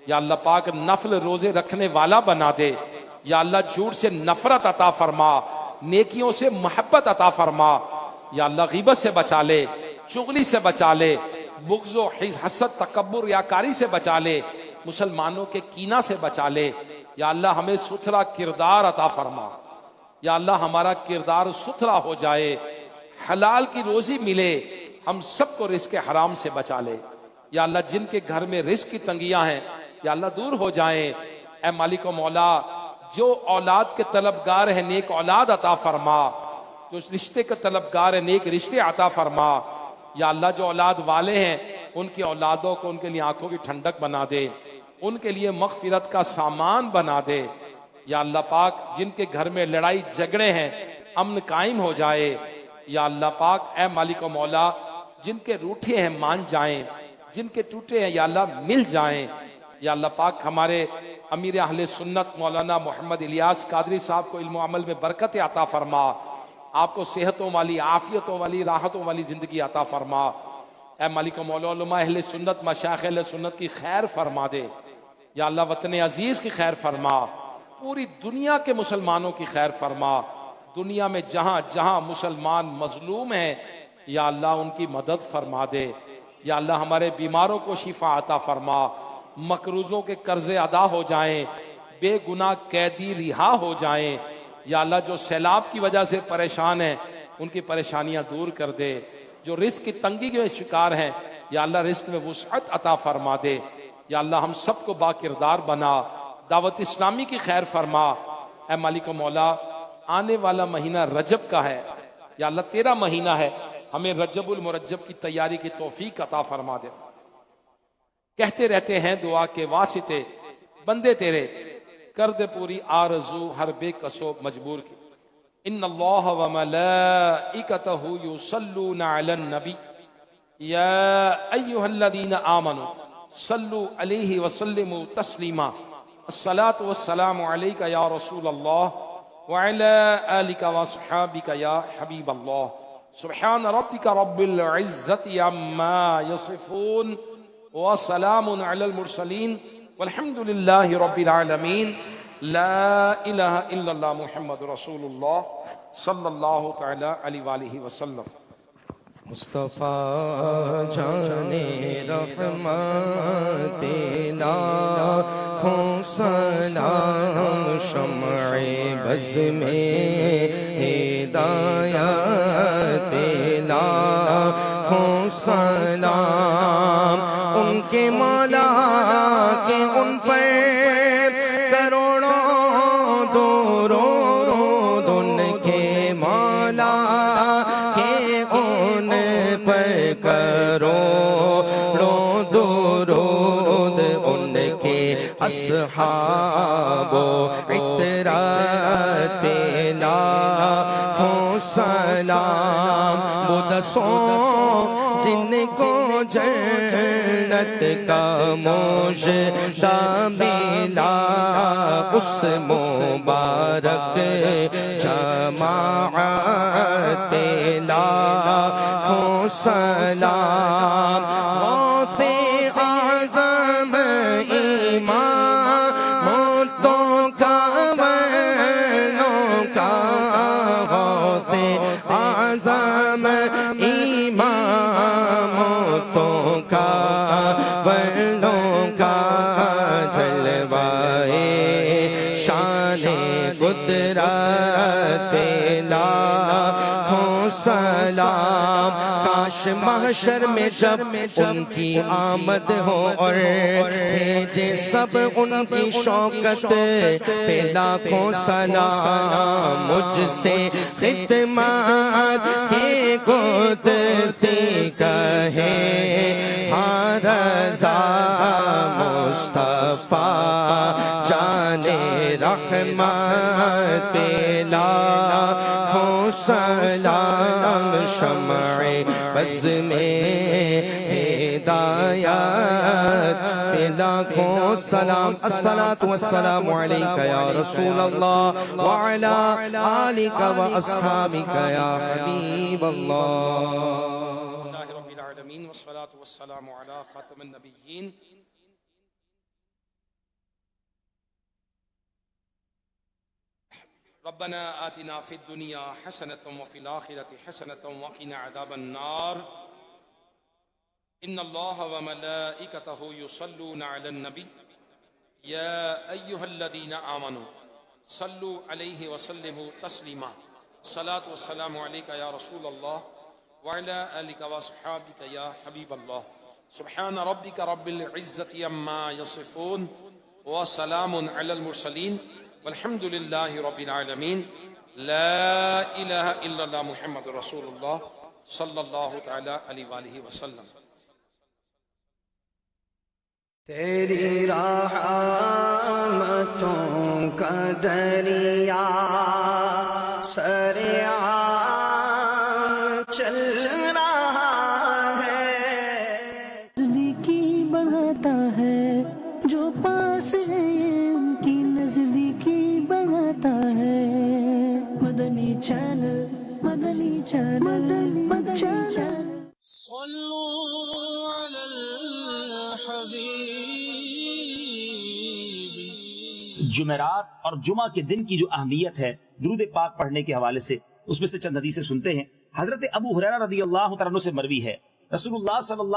یا اللہ پاک نفل روزے رکھنے والا بنا دے۔ یا اللہ جھوٹ سے نفرت عطا فرما، نیکیوں سے محبت عطا فرما۔ یا اللہ غیبت سے بچا لے، چغلی سے بچا لے، بغض و حسد تکبر ریاکاری سے بچا لے، مسلمانوں کے کینہ سے بچا لے۔ یا اللہ ہمیں ستھرا کردار عطا فرما۔ یا اللہ ہمارا کردار ستھرا ہو جائے، حلال کی روزی ملے، ہم سب کو رزق حرام سے بچا لے۔ یا اللہ جن کے گھر میں رزق کی تنگیاں ہیں یا اللہ دور ہو جائیں۔ اے مالک و مولا جو اولاد کے طلبگار ہیں نیک اولاد عطا فرما، جو رشتے کے طلبگار ہیں نیک رشتے عطا فرما۔ یا اللہ جو اولاد والے ہیں ان کی اولادوں کو ان کے لیے آنکھوں کی ٹھنڈک بنا دے، ان کے لیے مغفرت کا سامان بنا دے۔ یا اللہ پاک جن کے گھر میں لڑائی جھگڑے ہیں امن قائم ہو جائے۔ یا اللہ پاک اے مالک و مولا جن کے روٹھے ہیں مان جائیں، جن کے ٹوٹے ہیں یا اللہ مل جائیں۔ یا اللہ پاک ہمارے امیر اہل سنت مولانا محمد الیاس قادری صاحب کو علم و عمل میں برکت عطا فرما، آپ کو صحتوں والی، عافیتوں والی، راحتوں والی زندگی عطا فرما۔ اے مالک و مولا علماء اہل سنت، مشائخ اہل سنت کی خیر فرما دے۔ یا اللہ وطن عزیز کی خیر فرما، پوری دنیا کے مسلمانوں کی خیر فرما۔ دنیا میں جہاں جہاں مسلمان مظلوم ہیں یا اللہ ان کی مدد فرما دے۔ یا اللہ ہمارے بیماروں کو شفا عطا فرما، مقروضوں کے قرضے ادا ہو جائیں، بے گناہ قیدی رہا ہو جائیں۔ یا اللہ جو سیلاب کی وجہ سے پریشان ہیں ان کی پریشانیاں دور کر دے، جو رزق کی تنگی کے شکار ہیں یا اللہ رزق میں وسعت عطا فرما دے۔ یا اللہ ہم سب کو با کردار بنا، دعوت اسلامی کی خیر فرما۔ اے مالک و مولا آنے والا مہینہ رجب کا ہے، یا اللہ تیرا مہینہ ہے، ہمیں رجب المرجب کی تیاری کی توفیق عطا فرما دے۔ کہتے رہتے ہیں دعا کے واسطے بندے تیرے، کر دے پوری آرزو ہر بے کسو مجبور کی۔ ان اللہ و ملائکتہ یصلون علی النبی یا ایہا الذین آمنوا صلوا علیہ وسلموا تسلیما۔ الصلاۃ والسلام علیک یا رسول اللہ وعلی آلک واصحابک یا حبیب اللہ۔ سبحان ربک رب العزت عما یصفون وسلام علی المرسلین والحمد للہ رب العالمین۔ لا الہ الا اللہ محمد رسول اللہ صلی اللہ تعالی علیہ وآلہ وسلم۔ مصطفیٰ جانے رحمت لاکھوں سلام شمع بز میں ہدایت لاکھوں سلام ان کے مولا کے ان پر کروڑوں درود ان کے مولا کے ان پر کروڑوں درود ان کے اصحاب و عطرت لاکھوں سلام وہ دسوں جن کو جنت کا مجدہ ملا اس مبارک جماعت لاکھوں سلام غوث اعظم امامتوں کا ورنوں کا غوث اعظم امامتوں کا ورنوں کا جلوائے شان قدرت لاکھوں سلام کاش محشر میں جب ان کی آمد ہو اور بھیجے سب ان کی شوکت پہ لاکھوں سلام مجھ سے خدمت کے قدسی کہے ہاں رضا مصطفیٰ جانے رحمت لاکھوں سلام شمع بز میں ہدایت لاکھوں سلام الصلاة والسلام علیکہ یا رسول اللہ وعلا آلکہ واصحابکہ یا حبیب اللہ رب العالمین والصلاة والسلام علی خاتم النبیین ربنا آتنا في الدنيا حسنة وفي الآخرة حسنة وقنا عذاب النار إن الله وملائكته يصلون على النبي يا أيها الذين آمنوا صلوا عليه وسلموا تسليما الصلاة والسلام عليك يا رسول الله وعلى آلك وأصحابك يا حبيب الله سبحان ربك رب العزة عما يصفون وسلام على المرسلين والحمد لله رب العالمين لا إله إلا الله محمد رسول الله صلى الله تعالى عليه وآله وسلم تیری رحمتوں کا دریا سریعا چل رہا ہے نزدیکی بڑھاتا ہے جو پاس ہے ان کی نزدیکی بڑھاتا ہے مدنی چینل مدنی چینل مدنی چینل صلو علی الحبیب جمعرات اور جمعہ کے دن کی جو اہمیت ہے درود پاک پڑھنے کے حوالے سے اس میں سے چند حدیثیں سنتے ہیں۔ حضرت ابو ہریرہ رضی اللہ تعالیٰ عنہ سے مروی ہے رسول اللہ صلی اللہ